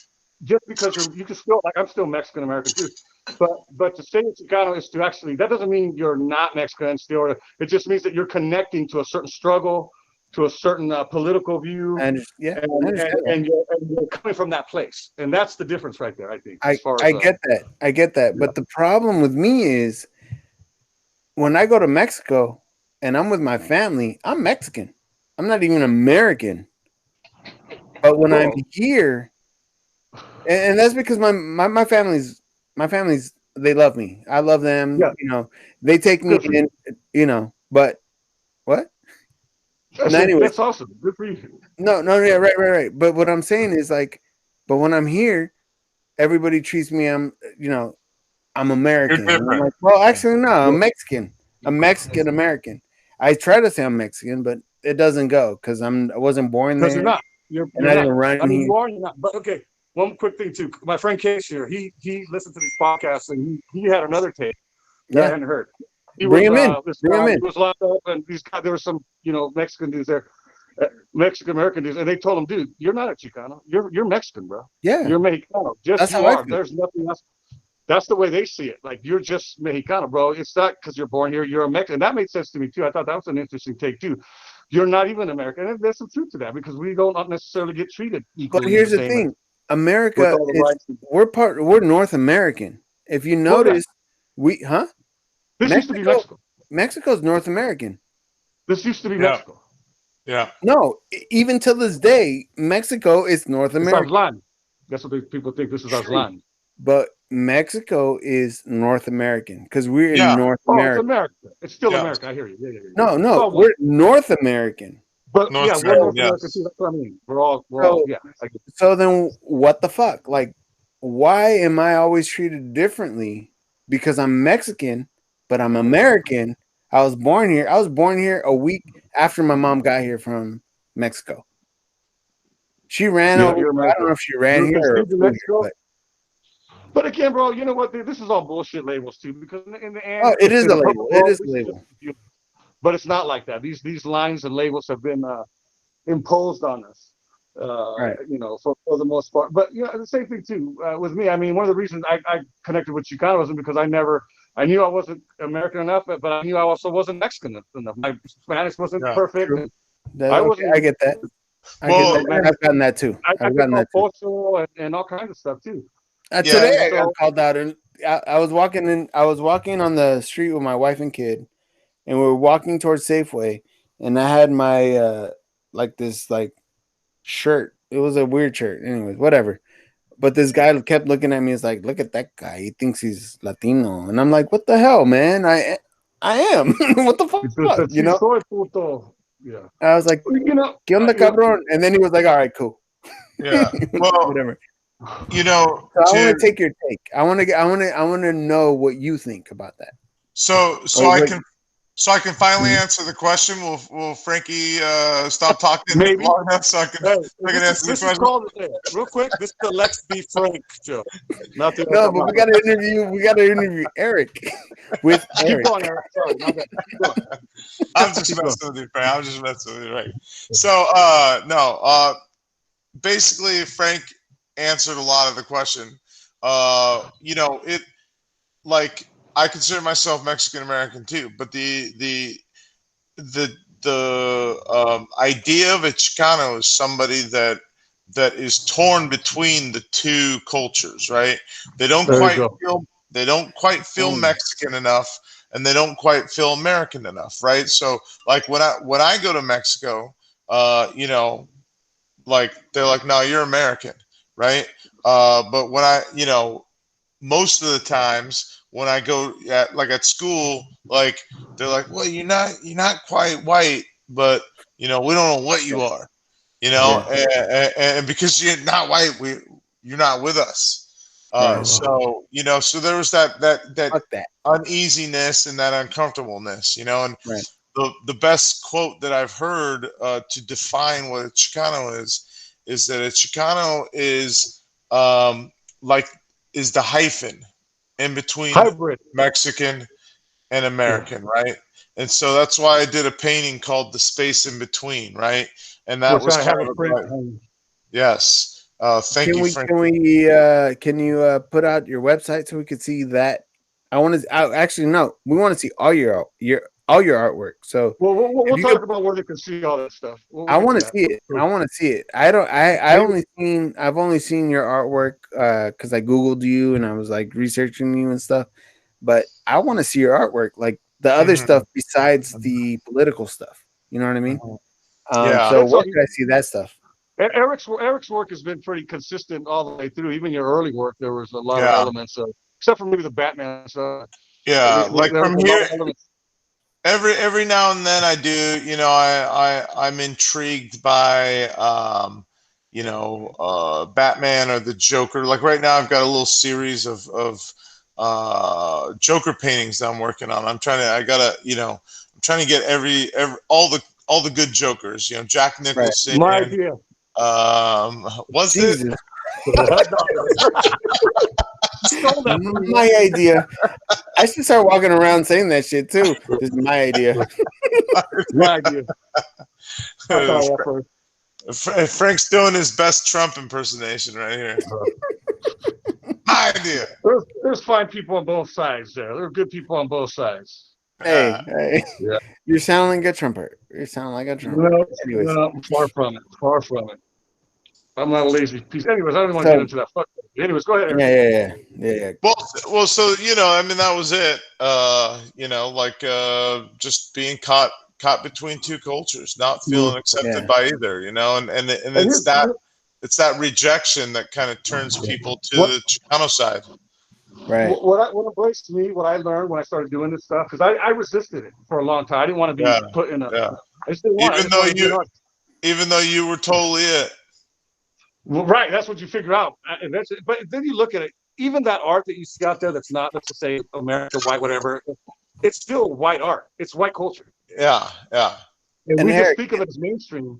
just because you can still, like, I'm still Mexican American too, but to say Chicano is to actually, that doesn't mean you're not Mexican still. It just means that you're connecting to a certain struggle, to a certain political view, and you're coming from that place, and that's the difference right there. I think. I get that, but the problem with me is when I go to Mexico and I'm with my family, I'm Mexican. I'm not even American. But when I'm here, and that's because my family's they love me. I love them. Yeah. They take me in. But what? That's awesome. Good for you. No, yeah, right. But what I'm saying is, like, but when I'm here, everybody treats me, I'm American. And I'm like, well, actually, no, I'm Mexican. I'm Mexican American. I try to say I'm Mexican, but it doesn't go because I wasn't born there. You're not. You're not even running. I mean, you are. You're not. But okay, one quick thing too. My friend Case here, he listened to these podcasts and he had another take that I hadn't heard. Bring him in. He was locked up, and there were some, Mexican dudes there, Mexican American dudes, and they told him, dude, you're not a Chicano. You're Mexican, bro. Yeah. You're Mexicano. That's how I feel. There's nothing else. That's the way they see it. Like, you're just Mexicano, bro. It's not because you're born here. You're a Mexican. And that made sense to me too. I thought that was an interesting take too. You're not even American. And there's some truth to that because we don't necessarily get treated equally. But here's the thing. America we're North American. If you notice, This used to be Mexico. Mexico's North American. This used to be Mexico. Yeah. No, even till this day, Mexico is North America. It's our land. That's what people think. This is our land. But Mexico is North American because we're in North America. It's America. It's still America. I hear you. Yeah. No, we're North American. But we're North America too. That's what I mean. We're all. So then, what the fuck? Like, why am I always treated differently? Because I'm Mexican, but I'm American. I was born here. I was born here a week after my mom got here from Mexico. She ran over. I don't know if she ran here or But again, bro, you know what? This is all bullshit labels too. Because in the end, it is a label. It is a label. But it's not like that. These lines and labels have been imposed on us. For the most part. But the same thing too with me. I mean, one of the reasons I connected with Chicanos because I knew I wasn't American enough, but I knew I also wasn't Mexican enough. My Spanish wasn't perfect. I get that. I've gotten that too. I've gotten that too. And all kinds of stuff too. Today I got called out, and I was walking on the street with my wife and kid, and we were walking towards Safeway, and I had my this shirt. It was a weird shirt. Anyways, whatever. But this guy kept looking at me. He's like, "Look at that guy. He thinks he's Latino." And I'm like, "What the hell, man? I am. What the fuck? Yeah. I was like, "¿Qué onda, cabrón?" And then he was like, "All right, cool." Yeah. Well, whatever. So I want to take your take. I want to know what you think about that. So So I can finally answer the question. Will Frankie stop talking Maybe. long enough so I can answer the question? Called, real quick, this is the LeX Be Frank show. Nothing. No, but we got to interview Eric with Eric. Keep on, Eric. Sorry, my bad. I'm just messing with you, Frank. I'm just messing with you, right? So basically Frank answered a lot of the question. You know, it like I consider myself Mexican American too, but the idea of a Chicano is somebody that is torn between the two cultures, right? They don't quite feel Mexican enough, and they don't quite feel American enough, right? So like when I go to Mexico, you know, like they're like, no, you're American, right? But when most of the times when I go at school, like they're like, well, you're not quite white, but you know, we don't know what you are, you know, and because you're not white, you're not with us. So you know, so there was that uneasiness and that uncomfortableness, you know, and the best quote that I've heard to define what a Chicano is that a Chicano is is the hyphen in between hybrid Mexican and American, right? And so that's why I did a painting called "The Space in Between," right? And that was kind of yes. Thank you, Frank. Can you put out your website so we could see that? I want to. Actually, no. We want to see all your artwork. So we'll talk about where they can see all that stuff. I want to see it. I want to see it. I've only seen your artwork because I googled you and I was like researching you and stuff. But I want to see your artwork, like the other stuff besides the political stuff. You know what I mean? So where can I see that stuff? Eric's work has been pretty consistent all the way through. Even your early work, there was a lot of elements of, except for maybe the Batman stuff. Yeah, like from here, every now and then I do. You know, I'm intrigued by you know, Batman or the Joker. Like right now, I've got a little series of Joker paintings that I'm working on. I'm trying to get all the good Jokers. You know, Jack Nicholson. My idea. What's it? My idea. I should start walking around saying that shit too. This is my idea. My idea. Frank's doing his best Trump impersonation right here. My idea. There's fine people on both sides there. There are good people on both sides. Hey. Yeah. You sound like a Trumper. You sound like a Trumper. No, far from it. Far from it. I'm not a lazy piece. Anyways, I don't want to get into that. Fuck. Anyways, go ahead. Yeah. Well, so you know, I mean, that was it. You know, like just being caught between two cultures, not feeling accepted by either. You know, and it's that rejection that kind of turns people to the Chicano side. Right. What embraced me, what I learned when I started doing this stuff, because I resisted it for a long time. I didn't want to be put in a. I just didn't want. Even though you were totally it. Well, right, that's what you figure out. But then you look at it. Even that art that you see out there, that's not, let's just say, America, white, whatever. It's still white art. It's white culture. Yeah. And we just speak of it as mainstream,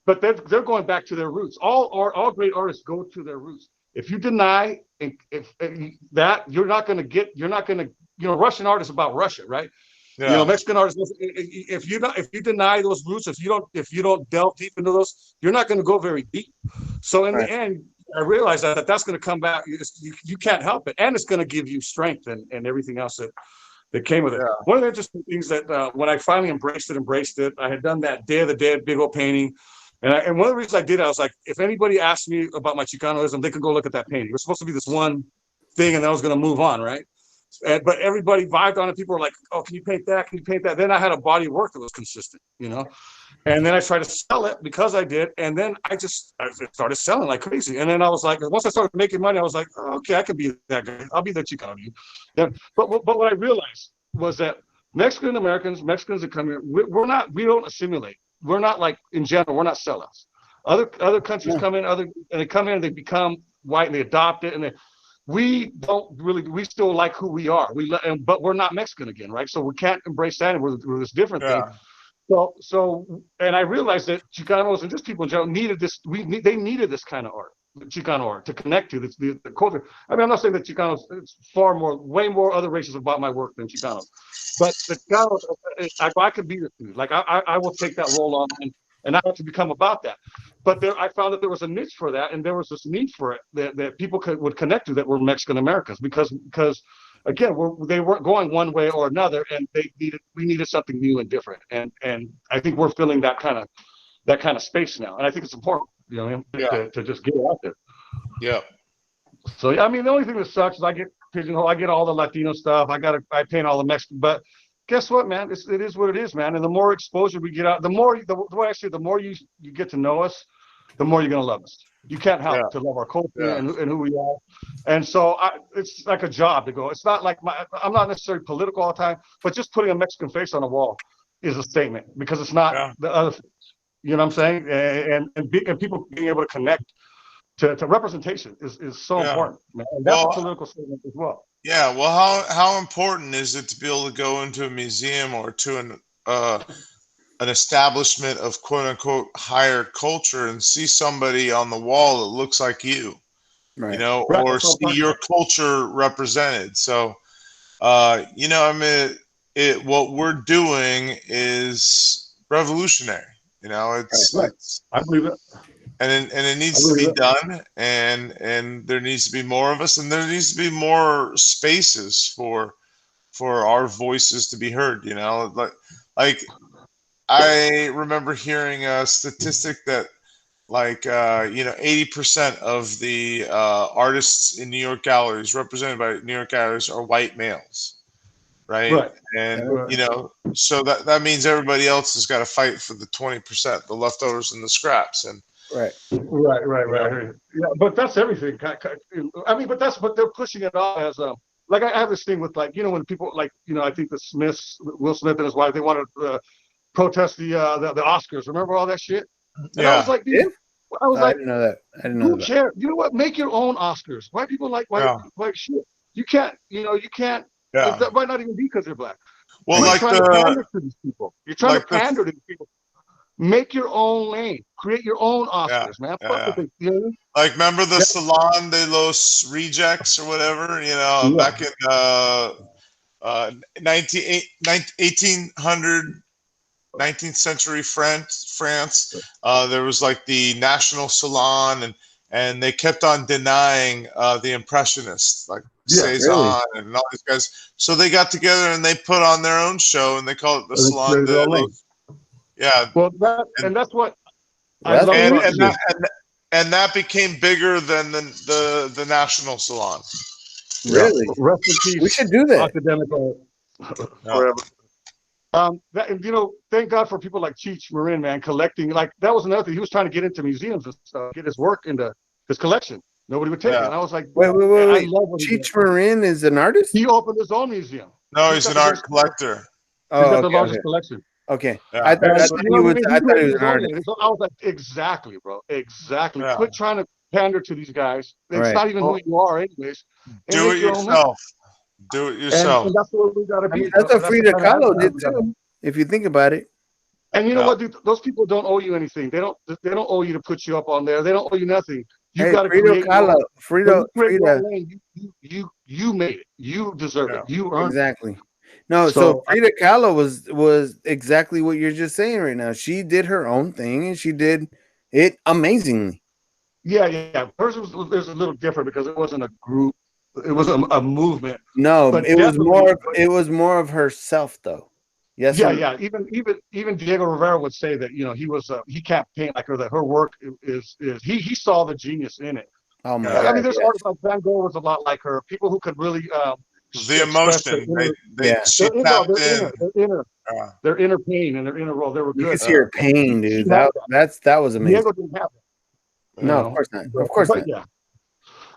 but they're going back to their roots. All great artists go to their roots. If you deny that, you're not going to. You know, Russian art is about Russia, right? Yeah. You know, Mexican artists. If you deny those roots, if you don't delve deep into those, you're not going to go very deep. So in the end, I realized that's going to come back. You can't help it, and it's going to give you strength and everything else that came with it. Yeah. One of the interesting things that when I finally embraced it, I had done that Day of the Dead big old painting. And one of the reasons I did it, I was like, if anybody asked me about my Chicanoism, they could go look at that painting. It was supposed to be this one thing, and then I was going to move on, right? But everybody vibed on it. People were like, "Oh, can you paint that? Can you paint that?" Then I had a body of work that was consistent, you know. And then I tried to sell it because I did, and then I started selling like crazy. And then I was like, once I started making money, I was like, oh, okay, I can be that guy. I'll be that Chicano. Yeah. But what I realized was that Mexican Americans that come here, we don't assimilate. We're not like, in general, we're not sellouts. Other countries come in, they come in and they become white and they adopt it, and we still like who we are. But we're not Mexican again, right? So we can't embrace that, and we're this different thing. And I realized that Chicanos and just people in general needed this. They needed this kind of art, Chicano art, to connect to the culture. I mean, I'm not saying that Chicanos, it's way more other races about my work than Chicanos, but the Chicanos, I could be this dude. Like I will take that role on, and I have to become about that. But I found that there was a niche for that, and there was this need for it that people would connect to, that were Mexican Americans, because again, they weren't going one way or another, and we needed something new and different, and I think we're filling that kind of space now, and I think it's important, you know, to just get it out there. Yeah. So I mean, the only thing that sucks is I get pigeonholed. I get all the Latino stuff. I paint all the Mexican, but guess what, man? It is what it is, man. And the more exposure we get out, the more you get to know us, the more you're gonna love us. You can't help to love our culture and who we are. And so it's like a job to go. It's not like I'm not necessarily political all the time, but just putting a Mexican face on a wall is a statement, because it's not the other things. You know what I'm saying? And people being able to connect to representation is so important, man. And that's a political statement as well. Yeah. Well, how important is it to be able to go into a museum or to an establishment of quote unquote higher culture and see somebody on the wall that looks like you, you know, or see your culture represented. So, you know, I mean, what we're doing is revolutionary. You know, it's I believe it. And it needs to be done, and there needs to be more of us, and there needs to be more spaces for our voices to be heard. You know, like I remember hearing a statistic that, like, you know, 80% of the artists in New York galleries, represented by New York galleries, are white males. Right. And, you know, so that means everybody else has got to fight for the 20%, the leftovers and the scraps. And Right. Yeah, but that's everything. I mean, but they're pushing it off as like I have this thing with, like, you know, when people, like, you know, I think the Smiths, Will Smith and his wife, they wanted to protest the Oscars. Remember all that shit? And I was like, dude, I didn't know that. I didn't know who cares? You know what? Make your own Oscars. White people like white shit. You can't. That might not even be because they're black. Well, you're trying to pander to these people. You're trying to pander to these people. Make your own lane. Create your own Oscars, man. You know? Like, remember the Salon de los Rejects or whatever? You know, back in 19th century France. There was like the National Salon, and they kept on denying the Impressionists, like Cezanne and all these guys. So they got together and they put on their own show, and they called it the Salon de los. Yeah. Well, that's what I love about and that became bigger than the National Salon. Really? Rest in peace. We should do that. Academic forever. You know, thank God for people like Cheech Marin, man, collecting. Like, that was another thing. He was trying to get into museums and stuff, get his work into his collection. Nobody would take it. And I was like, wait. Cheech Marin is an artist? He opened his own museum. No, he's an art collector. He's got the largest collection. Okay. I thought he was an artist. I was like, exactly, bro. Exactly. Quit trying to pander to these guys. It's not even who you are anyways. Do it yourself. Do it yourself. And that's what we got to be. That's what Frida Kahlo did too, if you think about it. And you know what, dude? Those people don't owe you anything. They don't owe you to put you up on there. They don't owe you nothing. You got to create Frida. You made it. You deserve it. You earned it. No, so Frida Kahlo was exactly what you're just saying right now. She did her own thing, and she did it amazingly. Yeah. Hers was a little different because it wasn't a group; it was a movement. No, but it was more of herself, though. Yes. Yeah. Even Diego Rivera would say that, you know, he can't paint like her. That her work is he saw the genius in it. Oh my God! I mean, there's artists like Van Gogh was a lot like her. People who could really. The emotion. Their inner pain and their inner role. They were good. You could see her pain, dude. That was amazing. Diego didn't have it. No, of course not. Of course not. Yeah.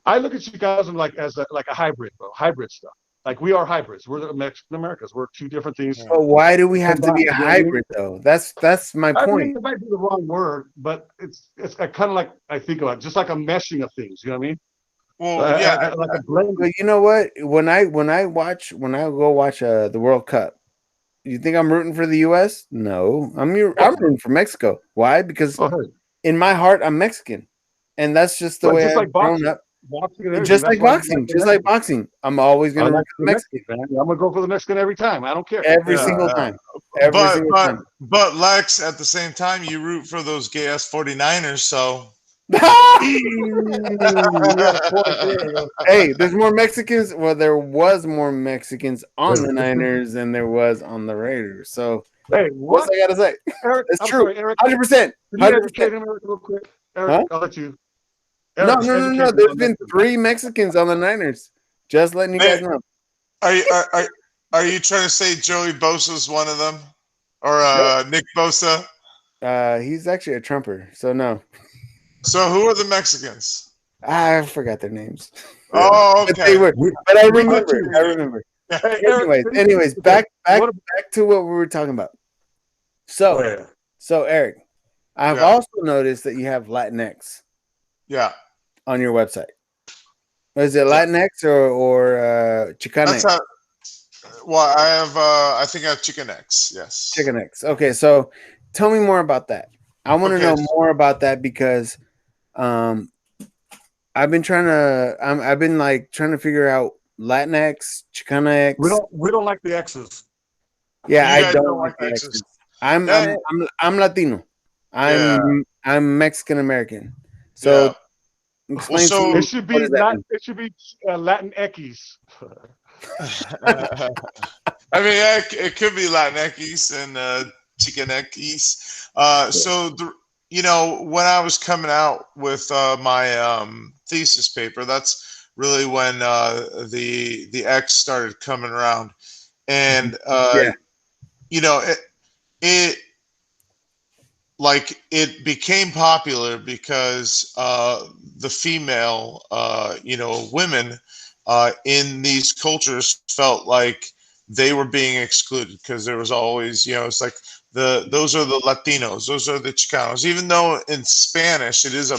I look at you guys like as a hybrid, bro. Hybrid stuff. Like, we are hybrids. We're the Mexican Americans. We're two different things. But why do we have to be a hybrid, though? That's my point. I mean, it might be the wrong word, but it's kind of like, I think about it, just like a meshing of things. You know what I mean? Well, yeah, like a blend. But you know what? When I go watch the World Cup, you think I'm rooting for the U.S.? No, I'm rooting for Mexico. Why? Because in my heart, I'm Mexican, and that's just the way just I've like grown up. Just Like boxing, I'm always gonna root for the Mexican. Man. I'm gonna go for the Mexican every time. I don't care. Every single time. Every single time. But Lex, at the same time, you root for those gay ass 49ers, so. Hey, there's more Mexicans. Well, there was more Mexicans on the Niners than there was on the Raiders. So, hey, what's I gotta say? Eric, That's true. Sorry, Eric. 100%. 100%. Real quick. Eric, I'll let you. Eric, no. There's been 3 Mexicans on the Niners. Just letting you guys know. Are you trying to say Joey Bosa's one of them, or Nick Bosa? He's actually a Trumper, so no. So who are the Mexicans? I forgot their names. Oh, okay. But I remember. Anyways, back to what we were talking about. So Eric, I've also noticed that you have Latinx. Yeah. On your website. Is it Latinx or Chicanx? Well, I have I think I have Chicanx, yes. Chicanx. Okay, so tell me more about that. I want to know more about that because I've been trying to figure out Latinx, Chicanx. We don't like the X's. Yeah, I don't like the X's. I'm Latino. I'm Mexican American. So explain to me. It should be Latin X's. I mean, it could be Latinx and Chicanx. So when I was coming out with my thesis paper, that's really when the X started coming around, and it became popular because the female women in these cultures felt like they were being excluded because there was always it's like those are the Latinos, those are the Chicanos, even though in Spanish it is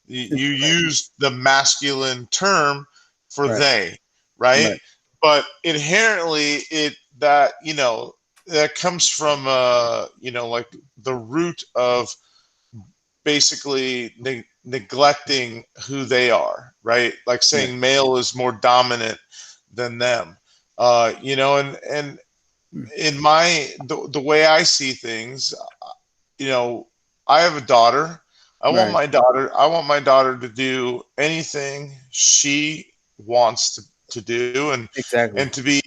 you use the masculine term for they, right? But inherently that comes from like the root of basically neglecting who they are, right? Like saying male is more dominant than them, and in the way I see things, I have a daughter. I want my daughter to do anything she wants to do and to be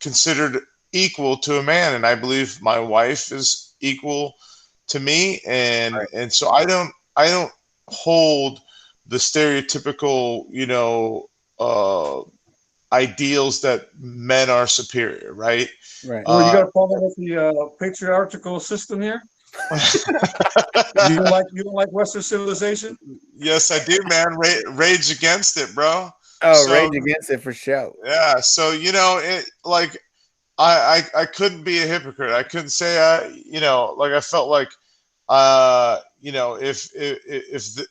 considered equal to a man, and I believe my wife is equal to me, and so I don't hold the stereotypical ideals that men are superior, right? Well, you got to follow with the patriarchal system here. You don't like Western civilization? Yes, I do, man. Rage against it, bro. Rage against it for sure. Yeah, so I couldn't be a hypocrite. I couldn't say I felt like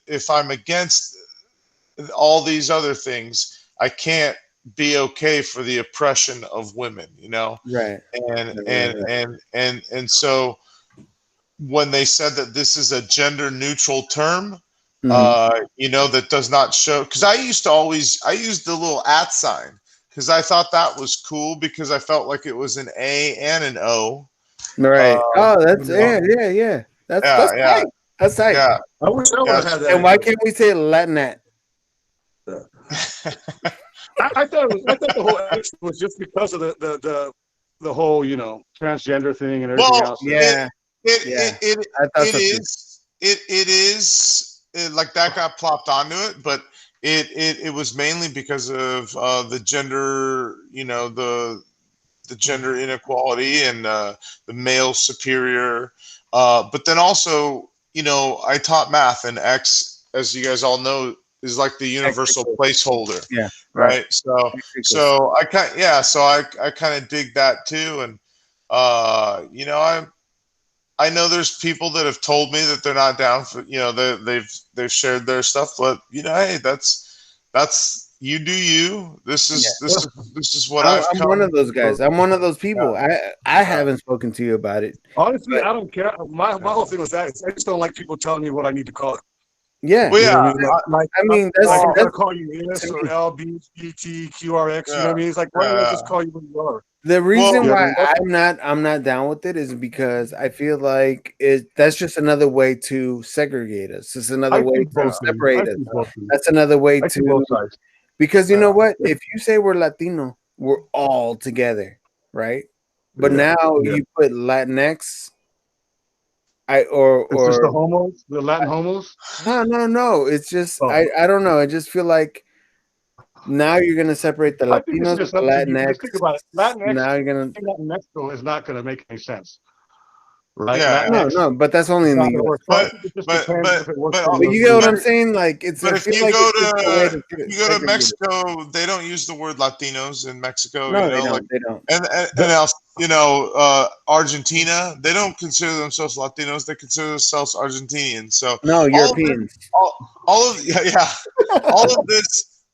if I'm against all these other things, I can't be okay for the oppression of women, right? And so when they said that this is a gender neutral term, that does not show, because I used the little @ sign because I thought that was cool because I felt like it was an A and an O. Right. That's yeah. That's tight. That's tight. Yeah. I wish I would have had that. And why can't we say Latinat? I thought the whole X was just because of the whole transgender thing and everything else. It is like that got plopped onto it, but it was mainly because of the gender, the gender inequality and the male superior. But then also, I taught math, and X, as you guys all know, is like the universal placeholder. Yeah. Right. So I kind of dig that too. And, I know there's people that have told me that they're not down for, they've shared their stuff, but hey, that's that's you do you. This is what I've I'm come. one of those guys. I'm one of those people. I haven't spoken to you about it. Honestly, I don't care. My whole thing was that I just don't like people telling me what I need to call it. Yeah. Well, yeah. I mean, that's I'm gonna call you S or L, B, G, T, Q, R, X. You know what I mean? It's like, why don't I just call you what you are? The reason why I'm not down with it is because I feel like that's just another way to segregate us. It's another way to separate us. That's another way to, because you know what? If you say we're Latino, we're all together, right? But now you put Latinx, or it's just the homos, the Latin homos. No. It's just I don't know. I just feel like now you're gonna separate the Latinos with the Latinx. Just think about it. Latinx. Now you're gonna. In Mexico is not gonna make any sense. Right? Yeah, no, but that's only in the U.S. But you get what I'm saying? Like, it's. But if you go to Mexico, they don't use the word Latinos in Mexico. No, you know, they don't. And else, Argentina, they don't consider themselves Latinos. They consider themselves Argentinians. So no, Europeans.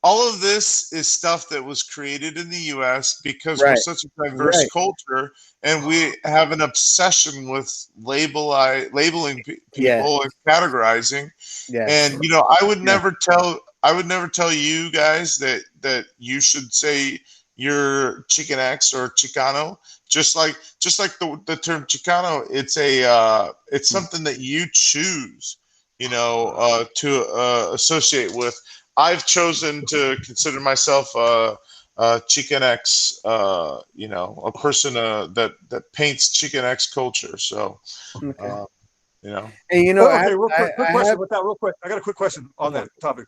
All of this is stuff that was created in the U.S. because we're such a diverse culture, and we have an obsession with labeling people and categorizing. And I would never tell you guys that you should say you're Chicanx or Chicano. Just like the term Chicano, it's something that you choose, to associate with. I've chosen to consider myself Chicanx, a person that paints Chicanx culture. So, And real quick. I got a quick question on that topic.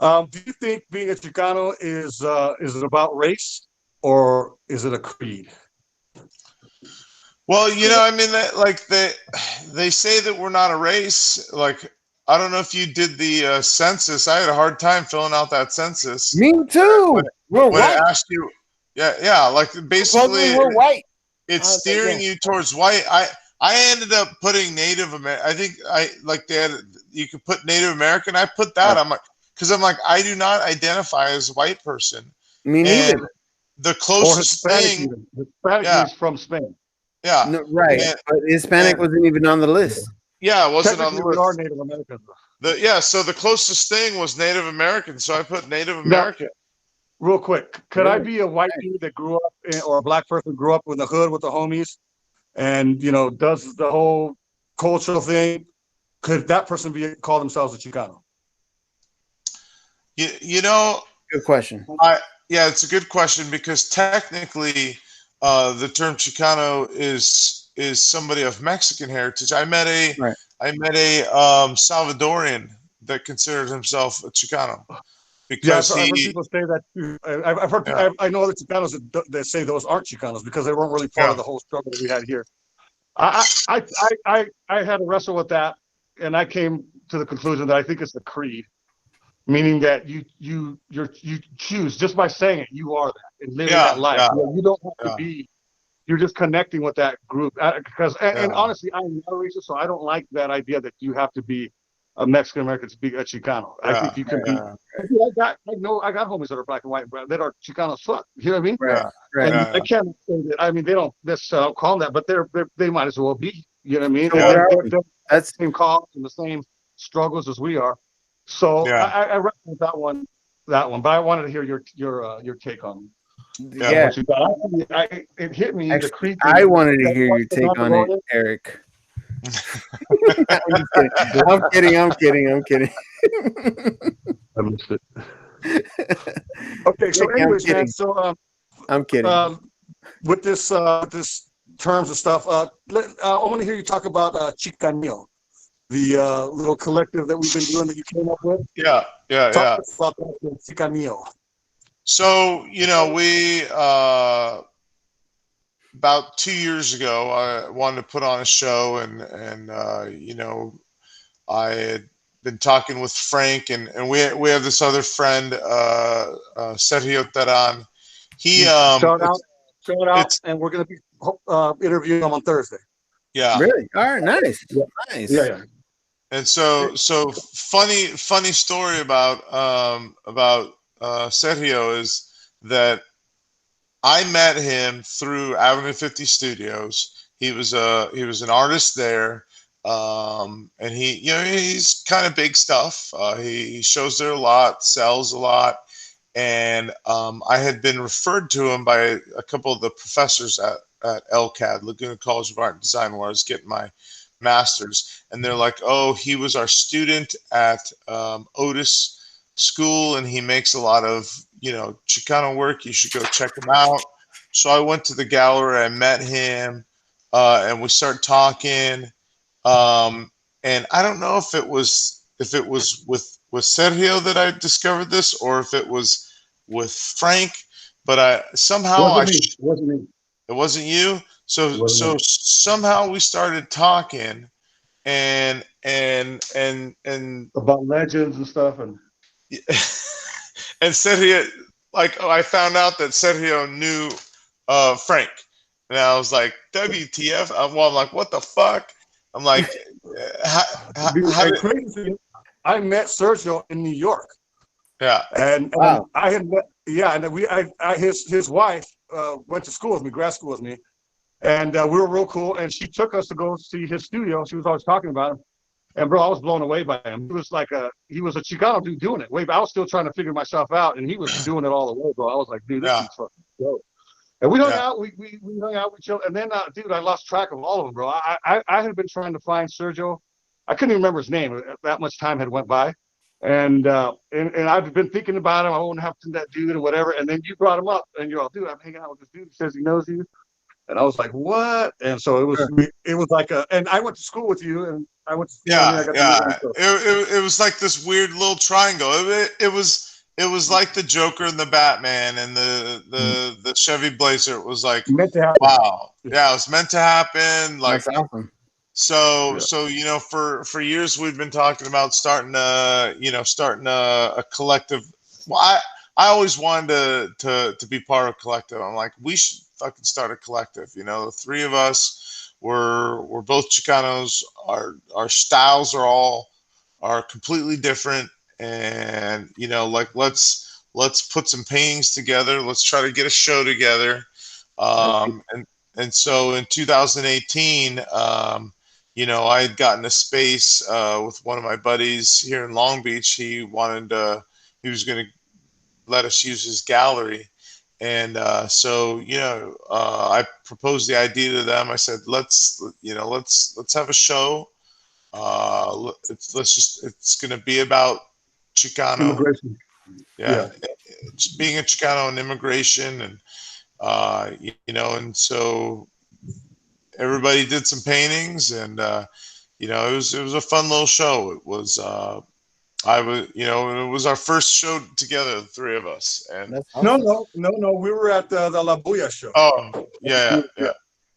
Do you think being a Chicano is it about race, or is it a creed? Well, they say that we're not a race. Like, I don't know if you did the census. I had a hard time filling out that census. Me too. We're white. It asked you, like basically we're white. It's steering you towards white. I ended up putting Native American. I think you could put Native American. I put that. I'm like, I do not identify as a white person. Me neither. And the closest thing. Hispanic is from Spain. Yeah. No, right. But Hispanic wasn't even on the list. Yeah, it wasn't on the list. We are Native Americans. So the closest thing was Native American, so I put Native American. Now, real quick, could I be a white dude that grew up or a black person who grew up in the hood with the homies and, does the whole cultural thing? Could that person call themselves a Chicano? Good question. It's a good question, because technically the term Chicano is somebody of Mexican heritage. I met a Salvadorian that considered himself a Chicano, because I've heard people say that too. I've heard. I know other Chicanos that say those aren't Chicanos because they weren't really part of the whole struggle that we had here. I had to wrestle with that, and I came to the conclusion that I think it's the creed, meaning that you choose just by saying it, you are that and living that life. You don't have to be. You're just connecting with that group, and honestly, I'm not racist, so I don't like that idea that you have to be a Mexican American to be a Chicano. I think you can be. I got homies that are black and white, that are Chicanos. Fuck, you know what I mean? Right. And I can't say that. I mean, they don't necessarily call them that, but they might as well be. You know what I mean? They're the same cause and the same struggles as we are. So I wrestled with that one. But I wanted to hear your take on it. Yeah. It hit me. Actually, I wanted to hear your take on it, Eric. I'm kidding. I missed it. Okay, so anyways, man. So I'm kidding. With this terms and stuff, I want to hear you talk about Chicanillo, the little collective that we've been doing that you came up with. Talk about that, Chicanillo. So, we about 2 years ago, I wanted to put on a show, and I had been talking with Frank, and we have this other friend, Sergio Teran. He shout out, and we're going to be interviewing him on Thursday. Yeah. Really? All right. Nice. Yeah. Nice. Yeah. And so funny story about Sergio is that I met him through Avenue 50 Studios. He was an artist there, and he's kind of big stuff. He shows there a lot, sells a lot, and I had been referred to him by a couple of the professors at LCAD, Laguna College of Art and Design, where I was getting my master's, and they're like, "Oh, he was our student at Otis School, and he makes a lot of Chicano work. You should go check him out." So I went to the gallery, I met him, and we started talking. And I don't know if it was with Sergio that I discovered this, or if it was with Frank, but Wasn't me. It wasn't you. So somehow we started talking, and about legends and stuff, and Sergio, I found out that Sergio knew Frank, and I was like, WTF? I'm like, what the fuck? I'm like, crazy. I met Sergio in New York. Yeah, and wow. I had met, and his wife went to school with me, grad school with me, and we were real cool. And she took us to go see his studio. She was always talking about him, and bro, I was blown away by him. He was a Chicano dude doing it. I was still trying to figure myself out, and he was doing it all the way, bro. I was like, dude, this is fucking dope. And we hung out, we hung out, we chilled, and then, dude, I lost track of all of them, bro. I had been trying to find Sergio. I couldn't even remember his name. That much time had went by, and I've been thinking about him. I won't have to that dude and whatever. And then you brought him up, and you're all, dude, I'm hanging out with this dude. He says he knows you, and I was like, what? And so it was like and I went to school with you, and I went. It was like this weird little triangle. It was like the Joker and the Batman and the Chevy Blazer. It was like, meant to happen. Wow. Yeah, it was meant to happen. Like, that's awesome. So for years we've been talking about starting a collective. Well, I always wanted to be part of a collective. I'm like, we should fucking start a collective. The three of us we're both Chicanos. Our styles are completely different. And let's put some paintings together. Let's try to get a show together. And so in 2018, I had gotten a space with one of my buddies here in Long Beach. He was going to let us use his gallery, and I proposed the idea to them. I said, let's have a show. It's going to be about Chicano immigration. Being a Chicano and immigration, and and so everybody did some paintings, and it was a fun little show. It was it was our first show together, the three of us. And awesome. No, we were at the La Bulla show. Oh, yeah.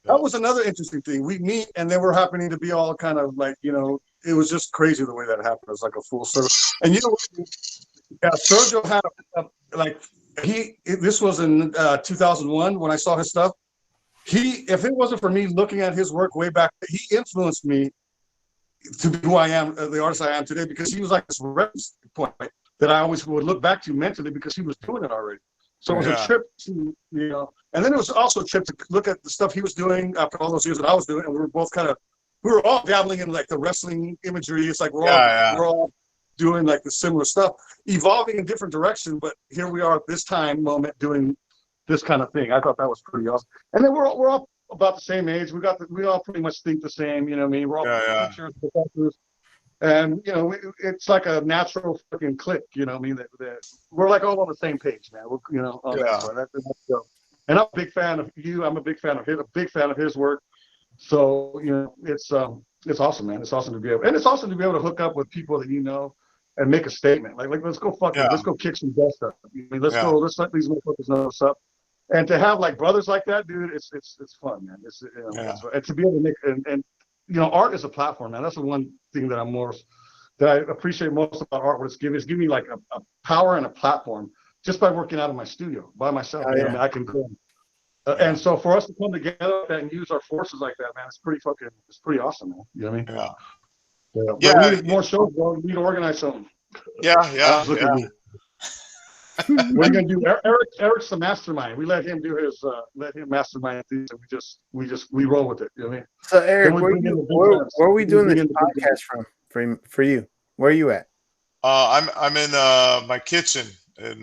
That was another interesting thing. We meet, and then we're happening to be all kind of like, it was just crazy the way that happened. It was like a full circle. And Sergio had this was in 2001 when I saw his stuff. If it wasn't for me looking at his work way back, he influenced me to be who I am, the artist I am today, because he was like this reference point that I always would look back to mentally because he was doing it already. So it was a trip to, and then it was also a trip to look at the stuff he was doing after all those years that I was doing, and we were all dabbling in like the wrestling imagery. It's like we're all doing like the similar stuff, evolving in different directions, but here we are at this moment doing this kind of thing. I thought that was pretty awesome. And then we're all about the same age. We all pretty much think the same. You know what I mean? We're all teachers, professors, and it's like a natural freaking click. You know what I mean? That we're like all on the same page, man. We're on that part. That's dope. And I'm a big fan of you. I'm a big fan of his. A big fan of his work. So it's awesome, man. It's awesome to be able, and it's awesome to be able to hook up with people that and make a statement. Like let's go let's go kick some dust up. Let's let these motherfuckers know what's up. And to have like brothers like that, dude, it's fun, man. It's and to be able to make and art is a platform, man. That's the one thing that I appreciate most about art. What it's giving me like a power and a platform just by working out of my studio by myself. I can go. And so for us to come together and use our forces like that, man, it's pretty awesome, man. You know what I mean? Yeah. We need more shows, bro. We need to organize something. Yeah. What are you gonna do? Eric's the mastermind. We let him do his mastermind things, and we roll with it. You know what I mean? So Eric, where are we doing this podcast from? For you, where are you at? I'm in my kitchen at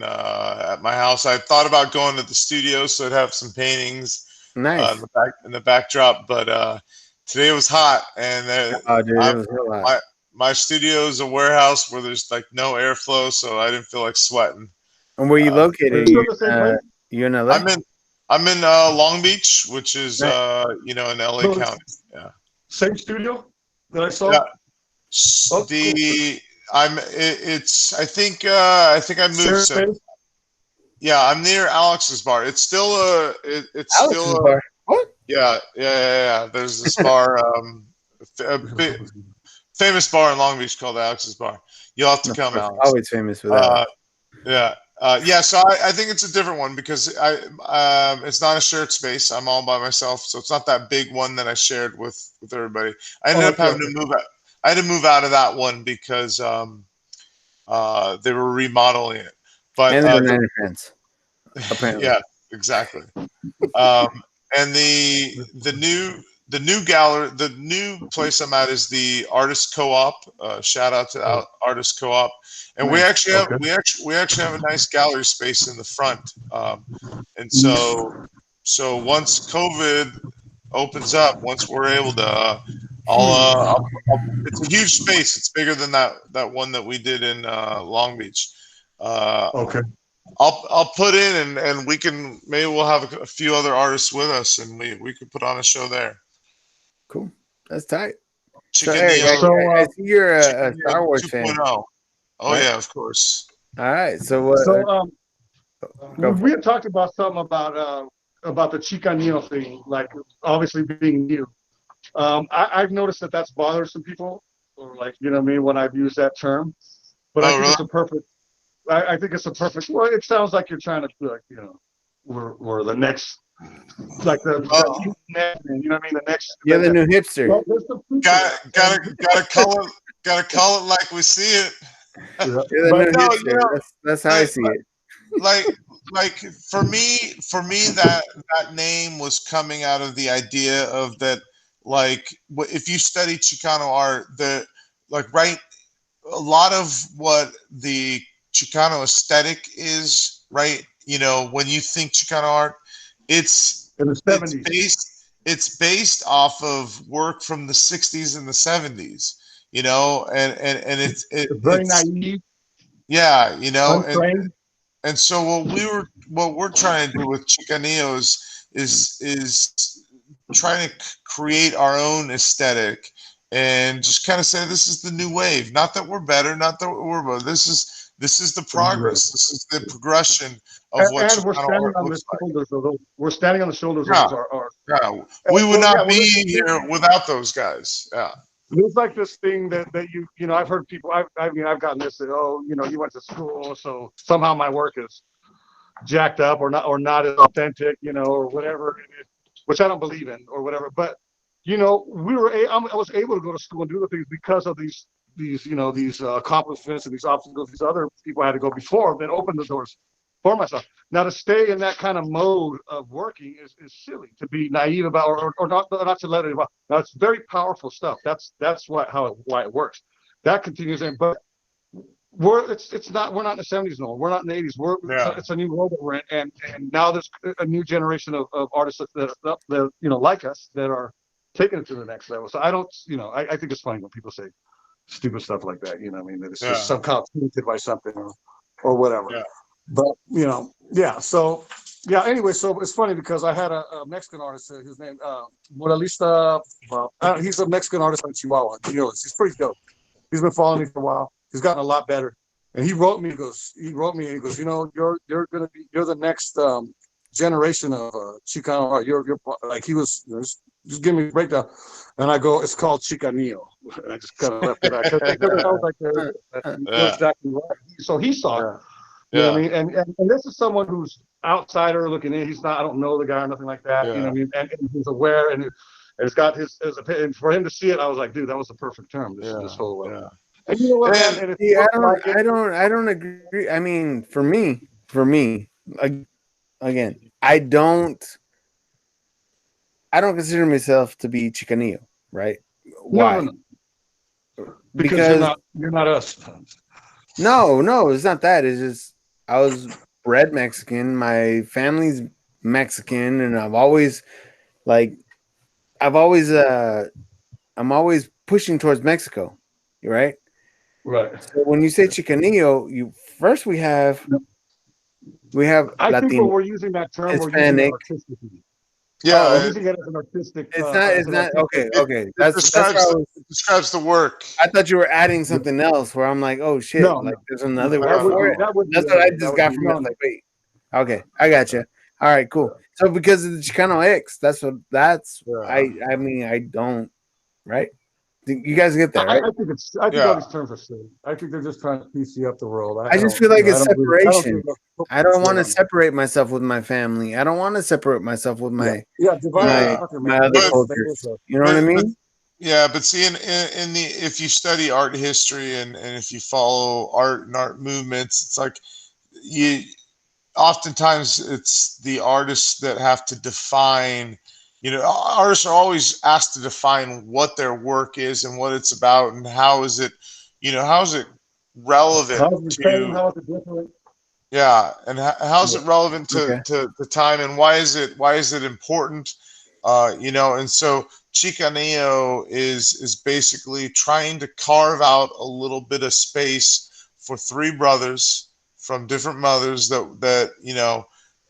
my house. I thought about going to the studio so I'd have some paintings nice in the backdrop, but today was hot, and it was real hot. My studio is a warehouse where there's like no airflow, so I didn't feel like sweating. And where are you located? You in LA? I'm in Long Beach, which is nice. In LA County. Yeah. Same studio that I saw. Yeah. Oh, cool. I think I moved. So, yeah, I'm near Alex's bar. It's still it's Alex's still bar. What? Yeah. There's this bar, a big, famous bar in Long Beach called Alex's Bar. You'll have to come, Alex. Always famous for that. Yeah. So I think it's a different one because it's not a shared space. I'm all by myself, so it's not that big one that I shared with everybody. I ended up having to move out. I had to move out of that one because they were remodeling it. But and the Niner fans, apparently. Yeah, exactly. And the new gallery, the new place I'm at is the Artist Co-op. Shout out to Artist Co-op, and we actually have a nice gallery space in the front. And so once COVID opens up, once we're able to, it's a huge space. It's bigger than that one that we did in Long Beach. Okay. I'll put in and maybe we'll have a few other artists with us and we could put on a show there. Cool. That's tight. I see you're a Star Wars fan. Oh right? Yeah, of course. All right. We had talked about something about the Chicanillo thing, like obviously being new. I've noticed that's bothered some people, or like, you know what I mean, when I've used that term. But I think it's a perfect. I think it's a perfect. Well, it sounds like you're trying to be like, we're the next, like the you know what I mean, the next. Yeah, the new hipster. Gotta call it like we see it. You're the new hipster. That's how I see it. Like for me that name was coming out of the idea of that, like if you study Chicano art, a lot of what the Chicano aesthetic is, right? When you think Chicano art, it's in the 70s. It's based off of work from the 60s and the 70s, and it's very naive. Yeah, and so what we're trying to do with Chicanillo is trying to create our own aesthetic and just kind of say this is the new wave. Not that we're better, not that we're better. This is the progress. This is the progression of what Chicano art looks like. We're standing on the shoulders of our. Yeah, we would not be here without those guys. Yeah. It's like this thing that I've heard people. I've gotten this that you went to school, so somehow my work is jacked up or not as authentic, or whatever, which I don't believe in or whatever. But I was able to go to school and do the things because of these accomplishments and these obstacles these other people had to go before that opened the doors for myself. Now to stay in that kind of mode of working is silly, to be naive about or not to let it evolve. Now it's very powerful stuff. That's why it works. That continues in, but we're not in the 70s no more. We're not in the 80s. It's a new world that we're in, and now there's a new generation of artists that like us that are taking it to the next level. So I don't, I think it's funny when people say stupid stuff like that. You know what I mean? That it's just somehow tainted by something or whatever. Yeah. But So anyway, so it's funny because I had a Mexican artist. His name Moralista. He's a Mexican artist from Chihuahua. He's pretty dope. He's been following me for a while. He's gotten a lot better. And he wrote me and he goes, you're the next generation of Chicano art. You're like, he was just give me a breakdown. And I go, it's called Chicanillo. And I just kind of left it out. Because I was like, exactly right. So he saw it. You know what I mean? And this is someone who's outsider looking in. He's not, I don't know the guy or nothing like that. You know what I mean? And he's aware and it's got his opinion. For him to see it, I was like, dude, that was the perfect term. This whole way. And you know what? I don't agree. I mean, for me, for me, again, I don't consider myself to be Chicanillo, right? Why? No. Because Because you're not us. no, it's not that. It's just I was bred Mexican. My family's Mexican, and like I've always I'm always pushing towards Mexico, right? Right. So when you say Chicanillo, we have I think when Latino, we're using that term, we're using it Hispanic. artistically. Yeah, We're Oh, using it as an artistic. it's not okay. it, Okay, it that's where describes it describes the work. I thought you were adding something else. Where I'm like, oh shit, like there's another That word would for be it. that would be That's what I that just would got be from it. Like, wait, okay, I got you. All right, cool. So because of the Chicano X, I mean I don't right. You guys get that, right? I think all these terms are silly. I think they're just trying to PC up the world. I just feel like it's separation. I don't want to to separate myself with my family. I don't want to separate myself with my Yeah. my other cultures. You know what I mean? Yeah, but see, in the if you study art history and if you follow art and art movements, it's like you oftentimes it's the artists that have to define. You know, artists are always asked to define what their work is and what it's about and how is it, how is it relevant How is it same? to, How is it different? yeah, and how's it relevant Okay. to the time, and why is it important? And so Chicaneo is basically trying to carve out a little bit of space for three brothers from different mothers that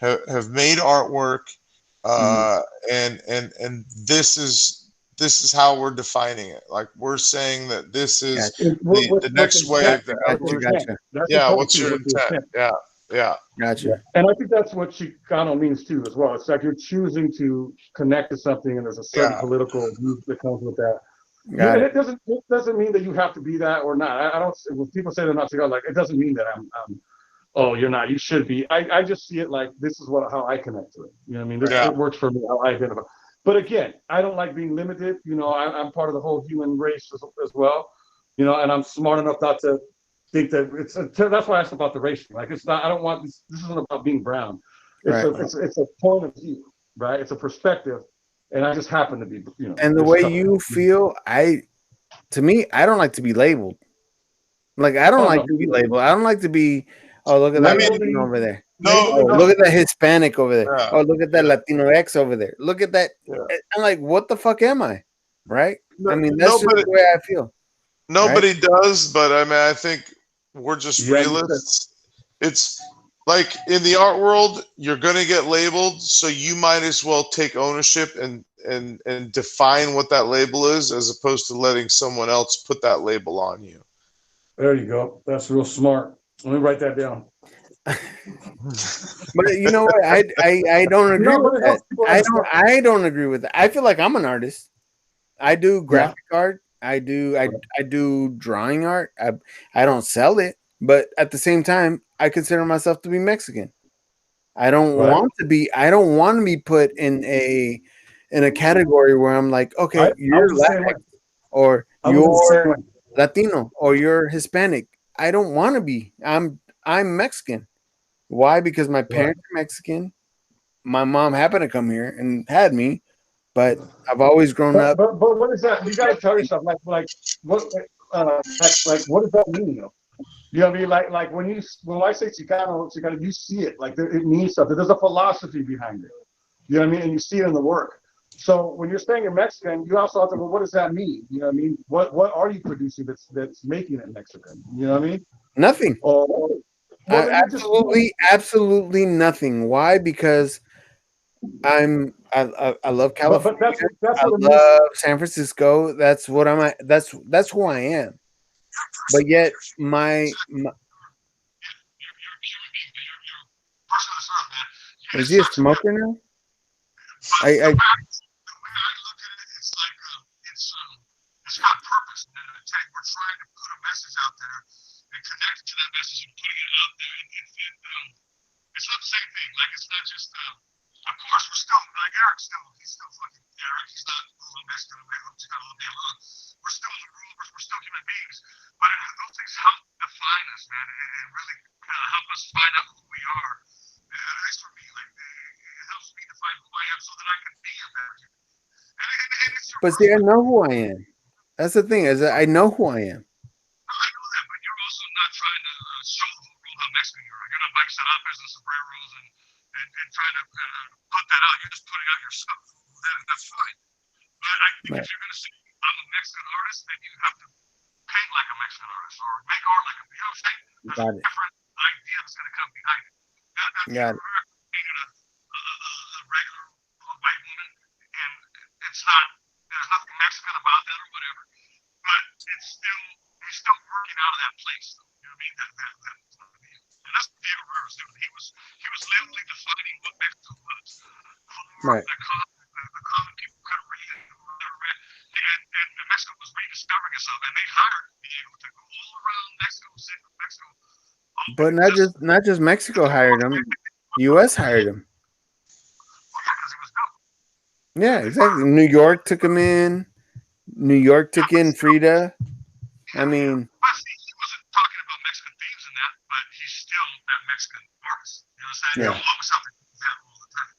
have made artwork, and this is how we're defining it. Like we're saying that this is the With next intent. wave, the Gotcha. That's yeah, important what's too. your With the intent? intent. Yeah, yeah, Yeah. Gotcha. And I think that's what Chicano means too, as well. It's like you're choosing to connect to something, and there's a certain yeah. political view that comes with that. Got And it. it doesn't mean that you have to be that or not. I don't. When people say they're not Chicano, like it doesn't mean that I'm oh, you're not. You should be. I just see it like this is how I connect to it. You know what I mean? Yeah. It works for me. How I identify. But again, I don't like being limited. I'm part of the whole human race as well. And I'm smart enough not to think that that's why I asked about the race. Like it's not. I don't want this. This isn't about being brown. It's Right. a point of view, right? It's a perspective, and I just happen to be. And the way you feel, to me, I don't like to be labeled. Like I don't like to be labeled. I don't like to be. Oh, look at that Latino over there. No, Oh, look at that Hispanic over there. yeah, Oh, look at that Latino X over there. Look at that. yeah. I'm like, what the fuck am I? Right? I mean, that's just Nobody, the way I feel. nobody does, but I mean, I think we're just realists. It's like in the art world, you're gonna get labeled, so you might as well take ownership and define what that label is, as opposed to letting someone else put that label on you. There you go. That's real smart. Let me write that down. But you know what? I don't agree with that. I don't agree with that. I feel like I'm an artist. I do graphic art. I do drawing art. I don't sell it, but at the same time, I consider myself to be Mexican. I don't want to be. I don't want to be put in a category where I'm like, okay, you're Latinx or you're Latino or you're Hispanic. I don't want to be. I'm Mexican. Why? Because my parents are Mexican. My mom happened to come here and had me, but I've always grown up. But what is that? You got to tell yourself like what what does that mean? You know what I mean? Like when I say Chicano, you see it like it means something. There's a philosophy behind it. You know what I mean? And you see it in the work. So when you're saying you're Mexican, you also have to. Well, what does that mean? You know what I mean? What are you producing that's making it Mexican? You know what I mean? Nothing. Absolutely nothing. Why? Because I love California. But I love San Francisco. That's what I'm at. That's who I am. But yet my is he a smoker now? I It's got purpose, and we're trying to put a message out there and connect to that message and putting it out there. And it's not the same thing. Like it's not just. Of course, we're still like Eric's he's still fucking Eric. He's not a little Mexican. We're still in the world. We're still human beings. But those things help define us, man, and really help us find out who we are. At least for me, like it helps me define who I am so that I can be a better human. And it's your But see, I know who I am. That's the thing, is that I know who I am. I know that, but you're also not trying to show the whole world how Mexican you are. You're not Mike Serapes and sombreros and trying to put that out. You're just putting out yourself. That's fine. But I think if you're going to say I'm a Mexican artist, then you have to paint like a Mexican artist or make art like a, you know what I'm saying? There's a different idea that's going to come behind it. Got it. Painted a regular white woman, and it's not, there's nothing Mexican about that or whatever, but it's still, he's still working out of that place, though. You know what I mean? And that's what Diego Rivera's doing. He was literally defining what Mexico was. Right. The common people couldn't read it, and Mexico was rediscovering itself, and they hired Diego to go all around Mexico, Central Mexico. But not just Mexico hired him. U.S. hired him. Yeah, exactly. New York took him in. New York took in Frida. I mean, but see, he wasn't talking about Mexican themes in that, but he's still that Mexican artist. You know what I'm saying? Yeah. You always have to do that all the time.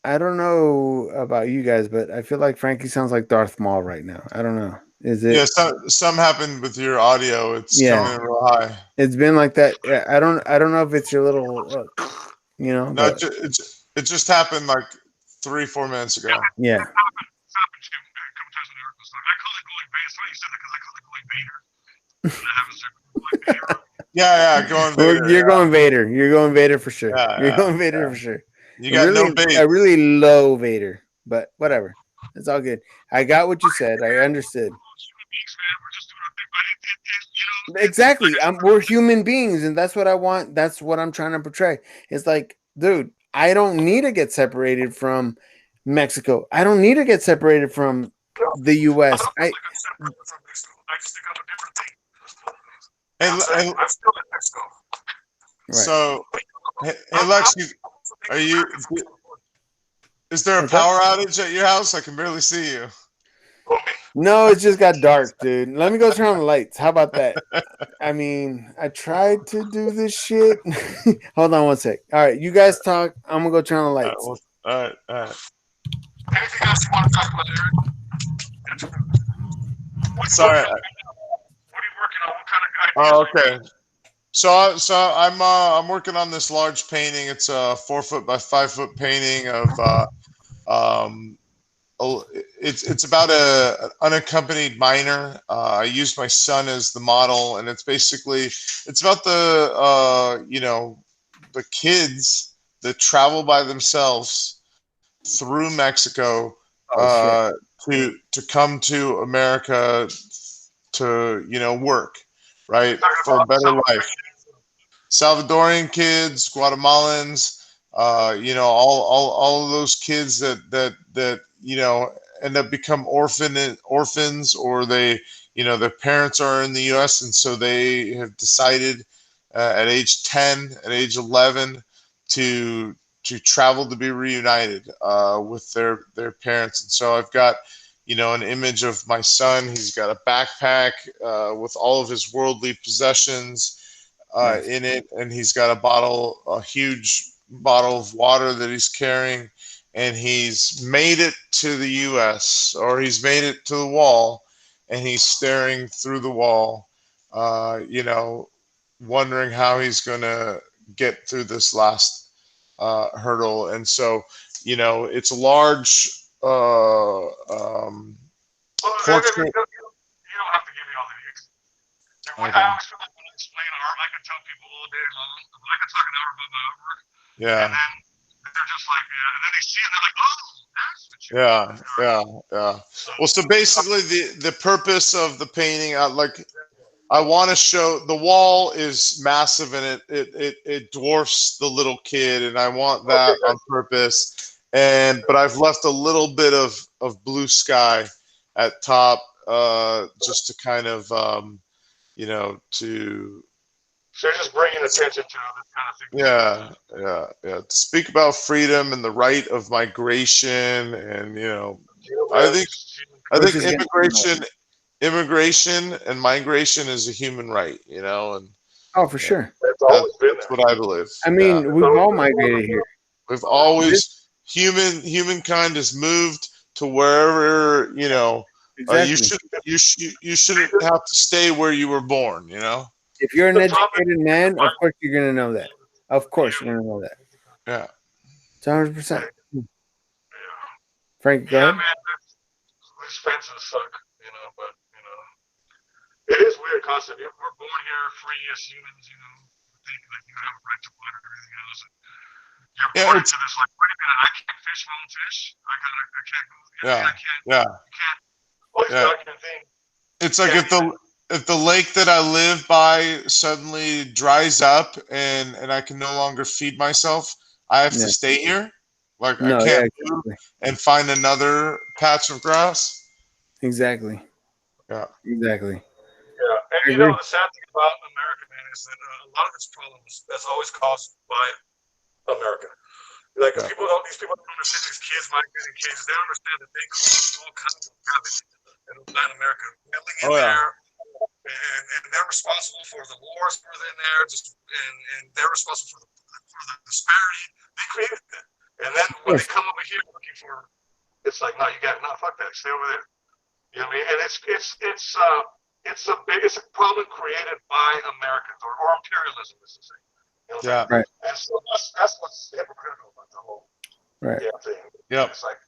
I don't know about you guys, but I feel like Frankie sounds like Darth Maul right now. I don't know. Is it? Yeah, some happened with your audio. It's coming in real high. It's been like that. I don't know if it's your little, you know. No, it just happened like 3-4 minutes ago. Yeah. It's happened to me a couple times in the article. I call it going Vader. That's why you said that, because I call it going Vader. Yeah, going Vader. You're going Vader. You're going Vader for sure. You're going Vader for sure. You got no bait. I really low Vader, but whatever. It's all good. I got what you said. I understood. Exactly. We're human beings, and that's what I want. That's what I'm trying to portray. It's like, dude, I don't need to get separated from Mexico. I don't need to get separated from the U.S. I'm still a different thing. I'm still in Mexico. Right. So, hey Lex, is there a power outage at your house? I can barely see you. No, it just got dark, dude. Let me go turn on the lights. How about that? I mean, I tried to do this shit. Hold on one sec. All right, you guys talk. I'm gonna go turn on the lights. All right. Anything else you want to talk about, Eric? Sorry. What are you working on? What kind of ideas? Oh, okay. So I'm working on this large painting. It's a 4 foot by 5 foot painting of it's about an unaccompanied minor. I used my son as the model, and it's about the the kids that travel by themselves through Mexico to come to America to work, right, for a better life. Salvadorian kids, Guatemalans, all of those kids that end up become orphans, or they, their parents are in the U.S. and so they have decided at age 10, at age 11 to travel to be reunited with their parents. And so I've got an image of my son. He's got a backpack with all of his worldly possessions in it, and he's got a huge bottle of water that he's carrying, and he's made it to the U.S., or he's made it to the wall, and he's staring through the wall, wondering how he's going to get through this last hurdle. And so, it's a large portrait. You don't have to give me all the details. Okay. I always feel like when I explain art, I can tell people all day long. I can talk an hour about my artwork. Yeah. And then they're just like, and then they see it, and they're like, oh, that's what you Yeah. Well, so basically the purpose of the painting, I want to show the wall is massive, and it dwarfs the little kid, and I want that on purpose. But I've left a little bit of blue sky at top, just to kind of, So you're just bringing attention to this kind of thing. Yeah. To speak about freedom and the right of migration, and I think immigration immigration and migration is a human right, you know, and for sure. It's always been that's there. what I believe. I mean, we've all migrated here. We've always humankind has moved to wherever, you know. Exactly. You shouldn't have to stay where you were born, you know. If you're an educated man, of course you're gonna know that. Of course you're gonna know that. Yeah. 100%. Frank, go ahead. Man, these fences suck, you know, but you know, it is weird concept. We're born here free as humans, you know, think like you have a right to blood or everything else. You're born into this like, wait a minute, I can't fish my own fish. I can't go. I can't. Yeah. You can't. What's the argument thing? It's like if the lake that I live by suddenly dries up and I can no longer feed myself, I have to stay here. Like I can't move and find another patch of grass. Exactly. Yeah. Exactly. Yeah, and you know the sad thing about America, man, is that a lot of its problems that's always caused by America. Like these people don't understand these kids migrating cases. They don't understand that they cause all kinds of havoc in Latin America, living in there, and they're responsible for the wars that are in there. And they're responsible for the disparity. They created that, and then when they come over here looking for, it's like, no, fuck that, stay over there. You know what I mean? And it's a problem created by Americans or imperialism, is the thing. You know what I'm saying? Right. And so that's what's hypocritical about the whole thing. Yeah. It's like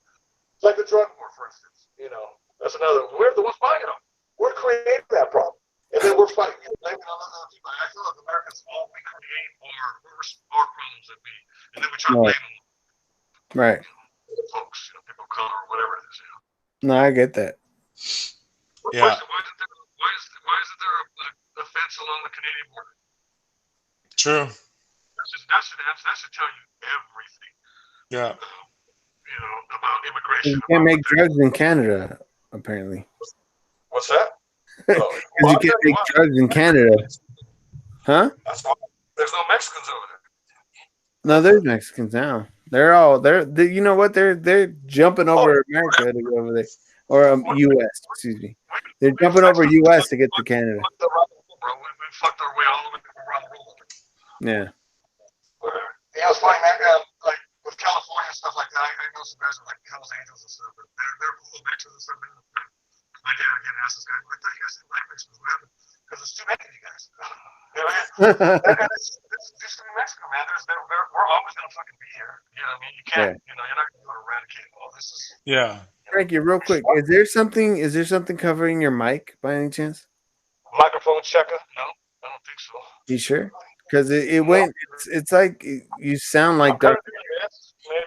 the drug war, for instance. You know, that's another. We're the ones buying them. We're creating that problem, and then we're fighting it, blaming on other people. I feel like Americans all we create our problems that we, and then we try to blame them. Right. The folks, you know, people of color or whatever it is. You know. No, I get that. Yeah. Why isn't there a fence along the Canadian border? True. That should tell you everything. Yeah. You know, about immigration. You can't make drugs in Canada, apparently. What's that? Because you can't make drugs in Canada. Huh? That's why there's no Mexicans over there. No, there's Mexicans now. They're you know what? They're jumping over America to go over there. Or U.S., excuse me. They're jumping over U.S. to get to Canada. We fucked our way all the way around the world. Yeah. Yeah, it's funny, man. Like with California and stuff like that, I know some guys are like Hell's Angels and stuff, but they're cool Mexicans and stuff. My dad again asked this guy, I thought you guys didn't like Mexicans. What happened? Because there's too many of you guys. You know, it's too many Mexican, man. We're always gonna fucking be here. You know what I mean? You can't. You know, you're not gonna be able to eradicate all this. Frankie, real quick, is there something covering your mic by any chance? Microphone checker? No, I don't think so. You sure? Because it went. It's like you sound like Dark.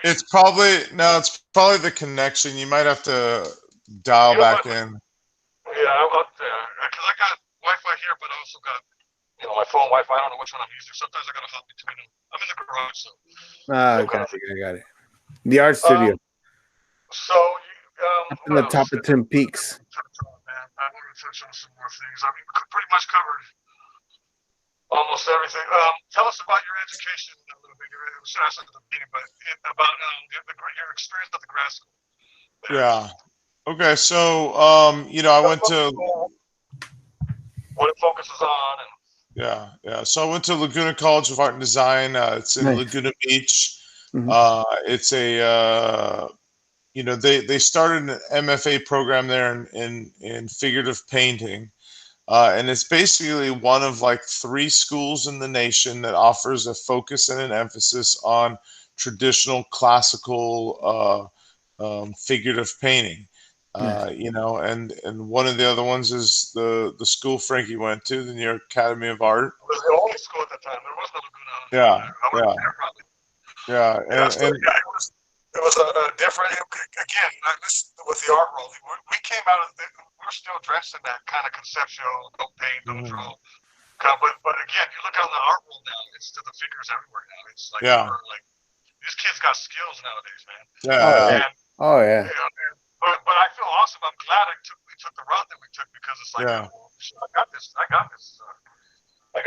It's probably the connection. You might have to dial back in. Yeah, I'm up there because I got Wi-Fi here, but I also got my phone Wi-Fi. I don't know which one I'm using. Sometimes I gotta hop between them. I'm in the garage, so. I got it. The art studio. So in the top of Twin Peaks. I want to touch on some more things. I mean, pretty much covered almost everything. Tell us about your education a little bit. I should ask at the beginning, but about your experience at the grad school. Yeah. Okay. So, I went to. What it focuses on. Yeah. So I went to Laguna College of Art and Design. It's in Laguna Beach. Mm-hmm. It's a. They started an MFA program there in figurative painting. And it's basically one of like 3 schools in the nation that offers a focus and an emphasis on traditional classical figurative painting. And one of the other ones is the school Frankie went to, the New York Academy of Art. It was the only school at the time. There was no Laguna. It was a different, again, with the art world. We came out of we're still dressed in that kind of conceptual, don't paint, don't draw. But again, you look out in the art world now, it's the figures everywhere now. It's like, these kids got skills nowadays, man. But I feel awesome. I'm glad we took the route that we took because it's like, I got this. But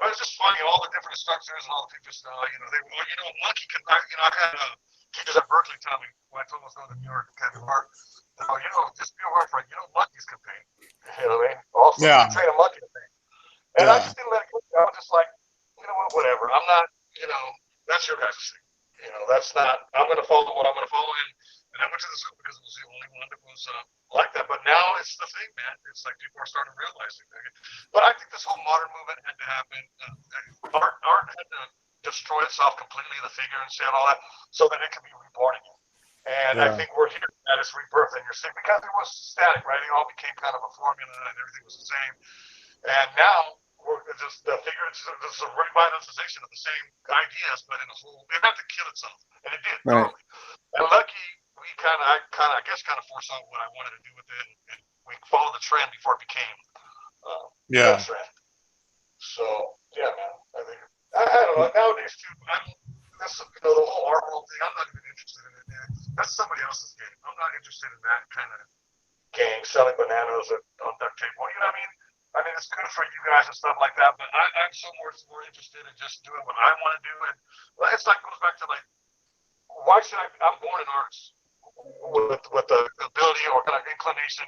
it's just funny, all the different structures and all the people, monkey can, I had teachers at Berkeley tell me when I told them I was going to New York Academy of Art, just be aware, Frank, monkeys can paint. You know what I mean? Also, you train a monkey to paint. And I just didn't let it go. I was just like, whatever. I'm not, that's your guys' thing. That's not, I'm going to follow what I'm going to follow. And I went to the school because it was the only one that was like that. But now it's the thing, man. It's like people are starting to realize it. But I think this whole modern movement had to happen. Art had to destroy itself completely, the figure and shit and all that, so that it could be reborn again. And I think we're here at its rebirth, and you're seeing, because it was static, right? It all became kind of a formula, and everything was the same. And now we're just the figure. It's a revitalization of the same ideas, but in a whole. It had to kill itself, and it did. Right. Totally. And lucky, I guess foresaw what I wanted to do with it, and we followed the trend before it became the trend. So yeah, man. I think I don't know. Nowadays too, the whole art world thing. I'm not even interested in it. That's somebody else's game. I'm not interested in that kind of game, selling bananas on duct tape. Well, you know what I mean? I mean, it's good for you guys and stuff like that, but I'm so more interested in just doing what I want to do. And it's like, goes back to like, why should I'm born an artist with the ability or kind of inclination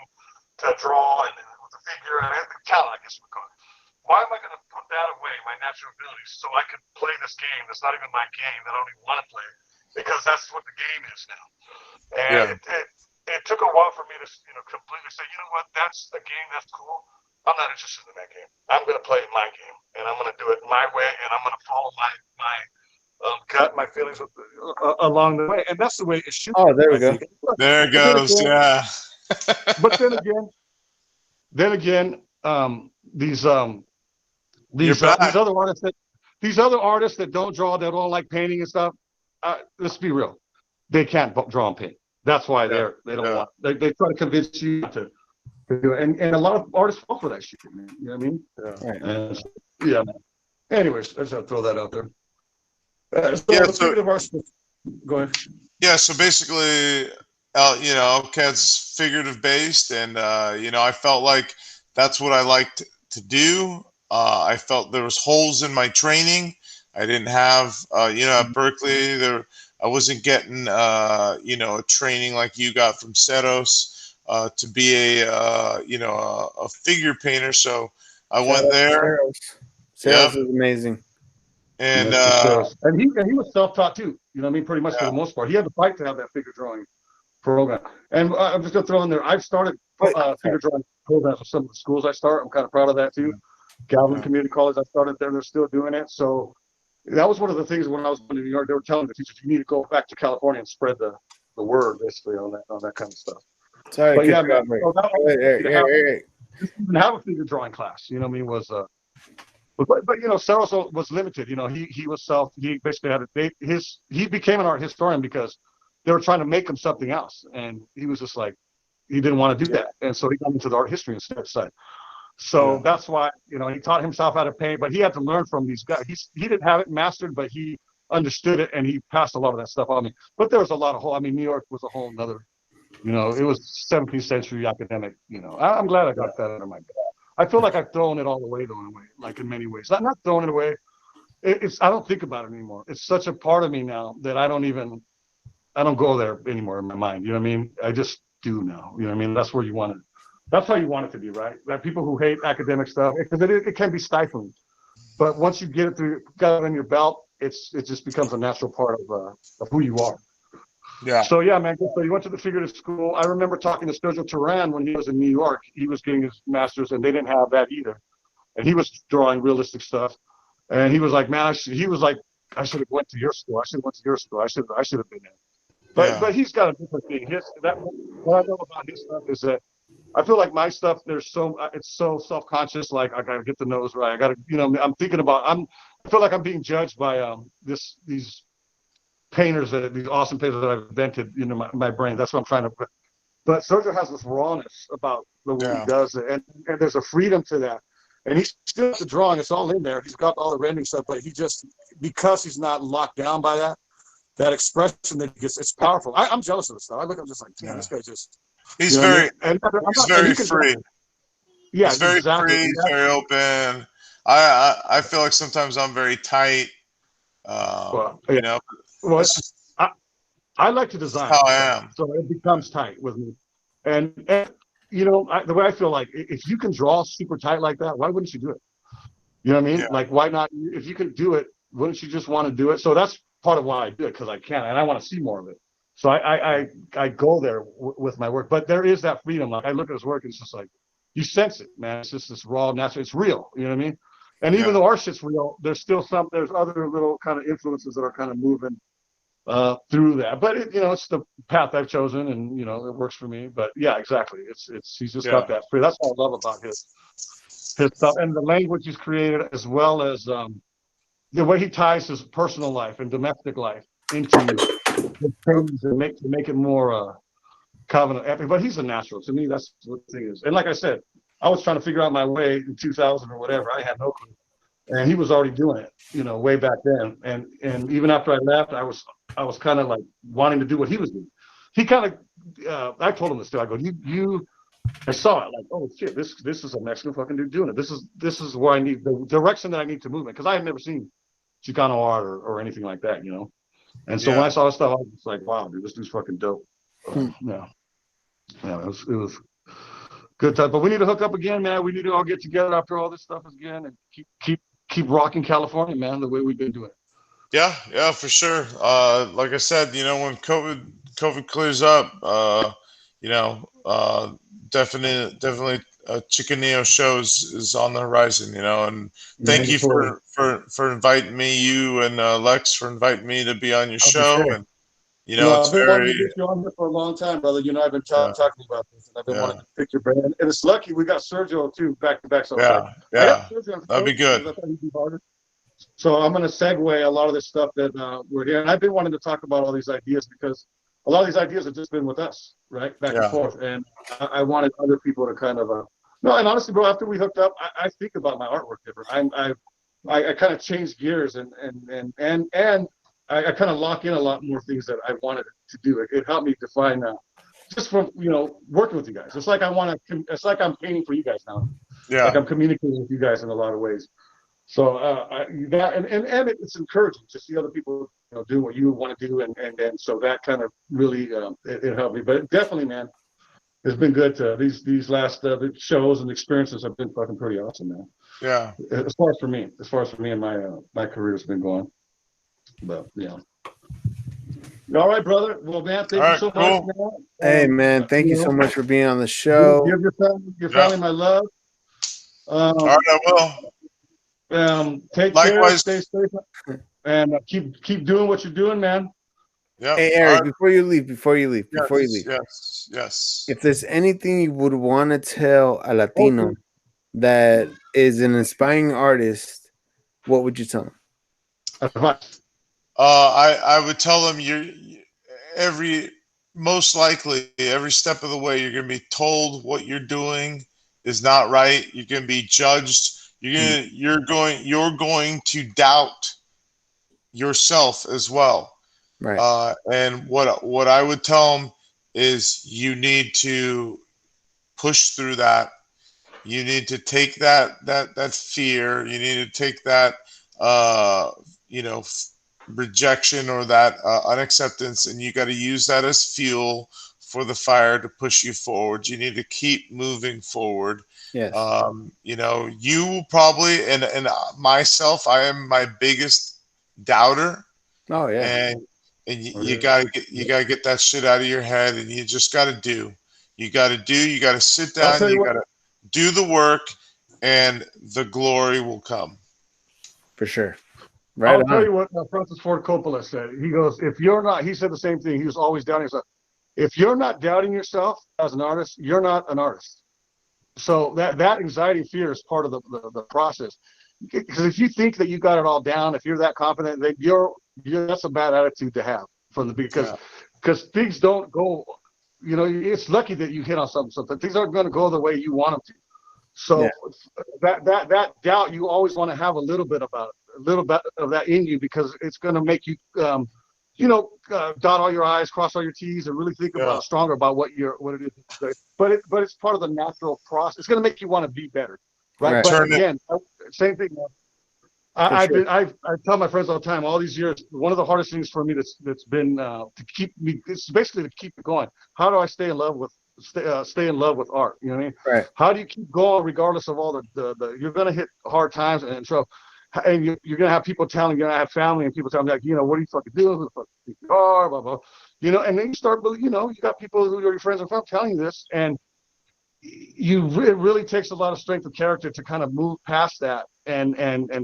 to draw and with the figure and the talent, I guess we call it. Why am I going to put that away, my natural abilities, so I can play this game that's not even my game, that I don't even want to play, because that's what the game is now. And it took a while for me to completely say, you know what, that's a game that's cool. I'm not interested in that game. I'm going to play my game, and I'm going to do it my way, and I'm going to follow my gut, my feelings along the way, and that's the way it should. Oh, there we go. There it goes. But then again, these other artists that don't draw, that don't like painting and stuff. Let's be real, they can't draw and paint. That's why they don't want. They try to convince you to do it, and a lot of artists fall for that shit, man. You know what I mean? Yeah. Man. Anyways, I just have to throw that out there. Go ahead. Yeah. So basically, Elcad's figurative based, and I felt like that's what I liked to do. I felt there was holes in my training. I didn't have, at Berkeley, I wasn't getting, a training like you got from Setos to be a figure painter. So I went there. Setos is amazing. And he was self-taught too. You know what I mean? Pretty much for the most part. He had to fight to have that figure drawing program. And I'm just going to throw in there, I've started figure drawing programs with some of the schools I start. I'm kind of proud of that too. Galvin Community College, I started there. They're still doing it. So that was one of the things when I was in New York, they were telling the teachers, you need to go back to California and spread the word basically on that kind of stuff. Sorry, but yeah, man, hey. have a figure drawing class, you know what I mean, was but Setos was limited. He basically had he became an art historian because they were trying to make him something else, and he was just like, he didn't want to do that, and so he got into the art history instead side. So that's why he taught himself how to paint, but he had to learn from these guys. He didn't have it mastered, but he understood it, and he passed a lot of that stuff on me. But there was a lot of New York was a whole nother, it was 17th century academic. I'm glad I got that under my belt. I feel like I've thrown it all away, like in many ways. I'm not throwing it away. I don't think about it anymore. It's such a part of me now that I don't go there anymore in my mind. You know what I mean? I just do now. You know what I mean? That's where you want it. That's how you want it to be, right? Like people who hate academic stuff, because it can be stifling. But once you got it in your belt, it just becomes a natural part of who you are. Yeah. So yeah, man. So you went to the figurative school. I remember talking to Sergio Turan when he was in New York. He was getting his master's, and they didn't have that either. And he was drawing realistic stuff. And he was like, man, I should have went to your school. I should have went to your school. I should have been there. But he's got a different thing. What I know about his stuff is that I feel like my stuff, it's so self-conscious. Like I gotta get the nose right. I gotta, I'm thinking about. I feel like I'm being judged by these painters these awesome painters that I've invented in my brain. That's what I'm trying to. But Sergio has this rawness about the way he does it, and there's a freedom to that. And he's still the drawing. It's all in there. He's got all the rendering stuff, but because he's not locked down by that expression that he gets, it's powerful. I'm jealous of this stuff. I look, I'm just like, damn, this guy just. He's very free. Yeah, he's very free. He's very open. I feel like sometimes I'm very tight. Well, I like to design. How I am. So it becomes tight with me. And you know, the way I feel, like if you can draw super tight like that, why wouldn't you do it? You know what I mean? Yeah. Like, why not? If you can do it, wouldn't you just want to do it? So that's part of why I do it, because I can, and I want to see more of it. So I go there with my work, but there is that freedom. Like, I look at his work, and it's just like, you sense it, man. It's just this raw, natural. It's real. You know what I mean? And even though our shit's real, there's other little kind of influences that are kind of moving through that. But it, you know, it's the path I've chosen, and you know, it works for me. But yeah, exactly. It's he's just got that free. That's what I love about his stuff, and the language he's created, as well as the way he ties his personal life and domestic life into the things to make it more kind of epic. But he's a natural. To me, that's what the thing is. And like I said, I was trying to figure out my way in 2000 or whatever. I had no clue, and he was already doing it, you know, way back then. And even after I left, I was kind of like wanting to do what he was doing. He kind of, I told him this too. I go, I saw it, like, oh shit, this is a Mexican fucking dude doing it. This is where I need the direction that I need to move in, because I had never seen Chicano art or anything like that, you know. And so when I saw this stuff, I was like, wow, dude, this dude's fucking dope. Yeah, it was good time. But we need to hook up again, man. We need to all get together after all this stuff again, and keep rocking California, man, the way we've been doing it. Yeah, for sure. Like I said, you know, when COVID clears up, you know, definitely Chicaneo shows is on the horizon, you know. And thank you for inviting me, you and Lex, for inviting me to be on your show. Sure. And you know, I've been wanting to get you on here for a long time, brother. You know, I've been talking about this, and I've been wanting to pick your brain. And it's lucky we got Sergio too back to back. So that'd be good. So I'm going to segue a lot of this stuff that we're here. And I've been wanting to talk about all these ideas, because a lot of these ideas have just been with us, right? Back and forth. And I wanted other people to kind of, no, and honestly, bro, after we hooked up, I think about my artwork different. I kind of changed gears, and I kind of lock in a lot more things that I wanted to do. It helped me define, just from, you know, working with you guys. It's like it's like I'm painting for you guys now. Yeah. Like I'm communicating with you guys in a lot of ways. So it's encouraging to see other people, you know, doing what you want to do, and so that kind of really it helped me. But definitely, man, it's been good. These last shows and experiences have been fucking pretty awesome, man. Yeah. As far as for me and my career has been going. But yeah. All right, brother. Well, man, thank you so much. Man. Hey, man, thank you so much for being on the show. Give your family my love. All right, I will. Take care, stay safe, and keep doing what you're doing, man. Yeah. Hey, Eric, before you leave, yes. If there's anything you would want to tell a Latino that is an inspiring artist, what would you tell them? I would tell them most likely every step of the way you're going to be told what you're doing is not right. You're going to be judged. You're going to doubt yourself as well. Right. And what I would tell them is you need to push through that. You need to take that fear. You need to take that rejection or that unacceptance, and you got to use that as fuel for the fire to push you forward. You need to keep moving forward. Yes. You will probably, and myself, I am my biggest doubter. Oh yeah. And you gotta get that shit out of your head, and you just gotta do. You gotta sit down, you gotta do the work, and the glory will come. For sure. Right. I'll tell you what Francis Ford Coppola said. He goes, he said the same thing. He was always doubting himself. If you're not doubting yourself as an artist, you're not an artist. So that anxiety, fear is part of the process. Because if you think that you got it all down, if you're that confident, then that's a bad attitude to have because things don't go. You know, it's lucky that you hit on something. Things aren't going to go the way you want them to. So that doubt, you always want to have a little bit of that in you, because it's going to make you, dot all your I's, cross all your T's, and really think stronger about what it is. But it's part of the natural process. It's going to make you want to be better, right? But again, same thing. I tell my friends all the time, all these years, one of the hardest things for me that's been to keep me, it's basically to keep it going. How do I stay in love with stay in love with art. You know what I mean? Right. How do you keep going regardless of all the you're gonna hit hard times, and so and you're gonna have people telling you, you're gonna have family and people telling you, like, you know, what are you fucking doing? Who the fuck do you think you are? Blah blah. You know, and then you start, you know, you got people who are your friends and family telling you this, and it really takes a lot of strength of character to kind of move past that and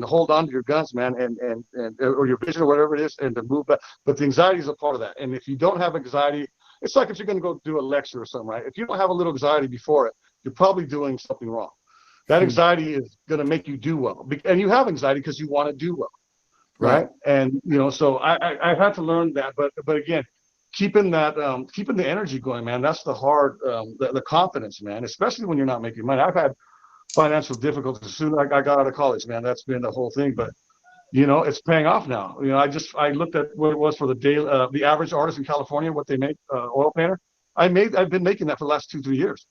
hold on to your guns, man, and or your vision or whatever it is, and to move back. But the anxiety is a part of that. And if you don't have anxiety, it's like if you're going to go do a lecture or something, right? If you don't have a little anxiety before it, you're probably doing something wrong. That anxiety is going to make you do well, and you have anxiety because you want to do well, right? And you know, so I've had to learn that, but again, keeping the energy going, man, that's the hard, the confidence, man, especially when you're not making money. I've had financial difficulties as soon as I got out of college, man. That's been the whole thing, but you know, it's paying off now. You know, I looked at what it was for the average artist in California, what they make, oil painter. I've been making that for the last 2-3 years.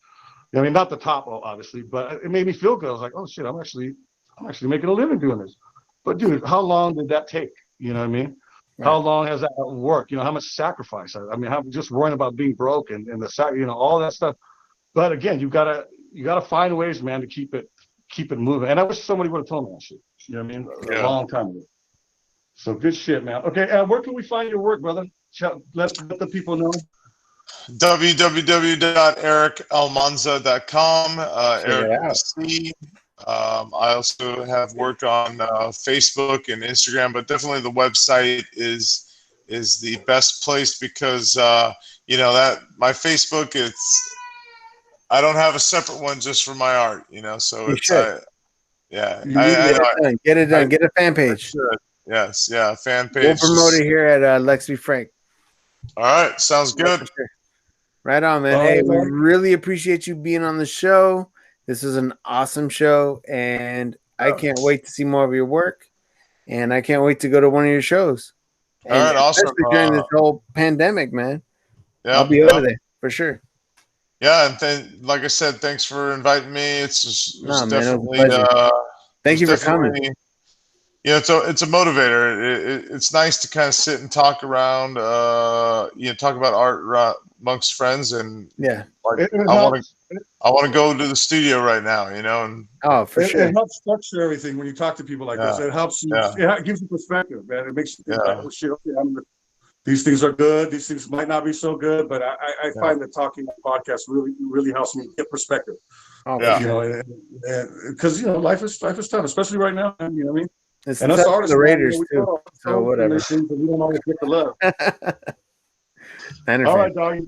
I mean, not the top, obviously, but it made me feel good. I was like, oh shit, I'm actually making a living doing this. But dude, how long did that take? You know what I mean? Right. How long has that worked? You know, how much sacrifice? I mean, how just worrying about being broke and you know, all that stuff. But again, you gotta find ways, man, to keep it moving. And I wish somebody would have told me that shit. You know what I mean? A long time ago. So good shit, man. Okay, where can we find your work, brother? Let the people know. www.ericalmanza.com. Eric with a C. I also have worked on Facebook and Instagram, but definitely the website is the best place because you know that my Facebook, I don't have a separate one just for my art, you know. So you it's should. I get it done. Get a fan page. Yes, yeah, fan page. We'll promote it here at LeX Be Frank. All right, sounds good. Right on, man. Hey, we really appreciate you being on the show. This is an awesome show, and I can't wait to see more of your work, and I can't wait to go to one of your shows. All right, awesome. Especially during this whole pandemic, man. Yeah, I'll be over there for sure. Yeah, and then, like I said, thanks for inviting me. It was definitely. Thank you for coming. Yeah, it's a motivator. It's nice to kind of sit and talk around, you know, talk about art amongst friends, and yeah, like, I want to go to the studio right now, you know, and for sure. It helps structure everything when you talk to people like this. It helps you. Yeah. It gives you perspective, man. It makes you think like, oh shit, okay, these things are good. These things might not be so good, but I find that talking on podcasts really helps me get perspective. Oh, you know, because you know, life is tough, especially right now. You know what I mean? It's and us artists, the Raiders too. So whatever. We don't always get the love. All right, dog.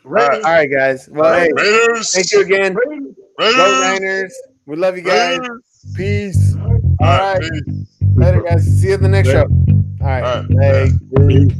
All right, guys. Well, hey, Raiders. Thank you again. Raiders. Go Niners. We love you guys. Raiders. Peace. All right. Peace. Later, guys. See you at the next show. All right. All right. Hey.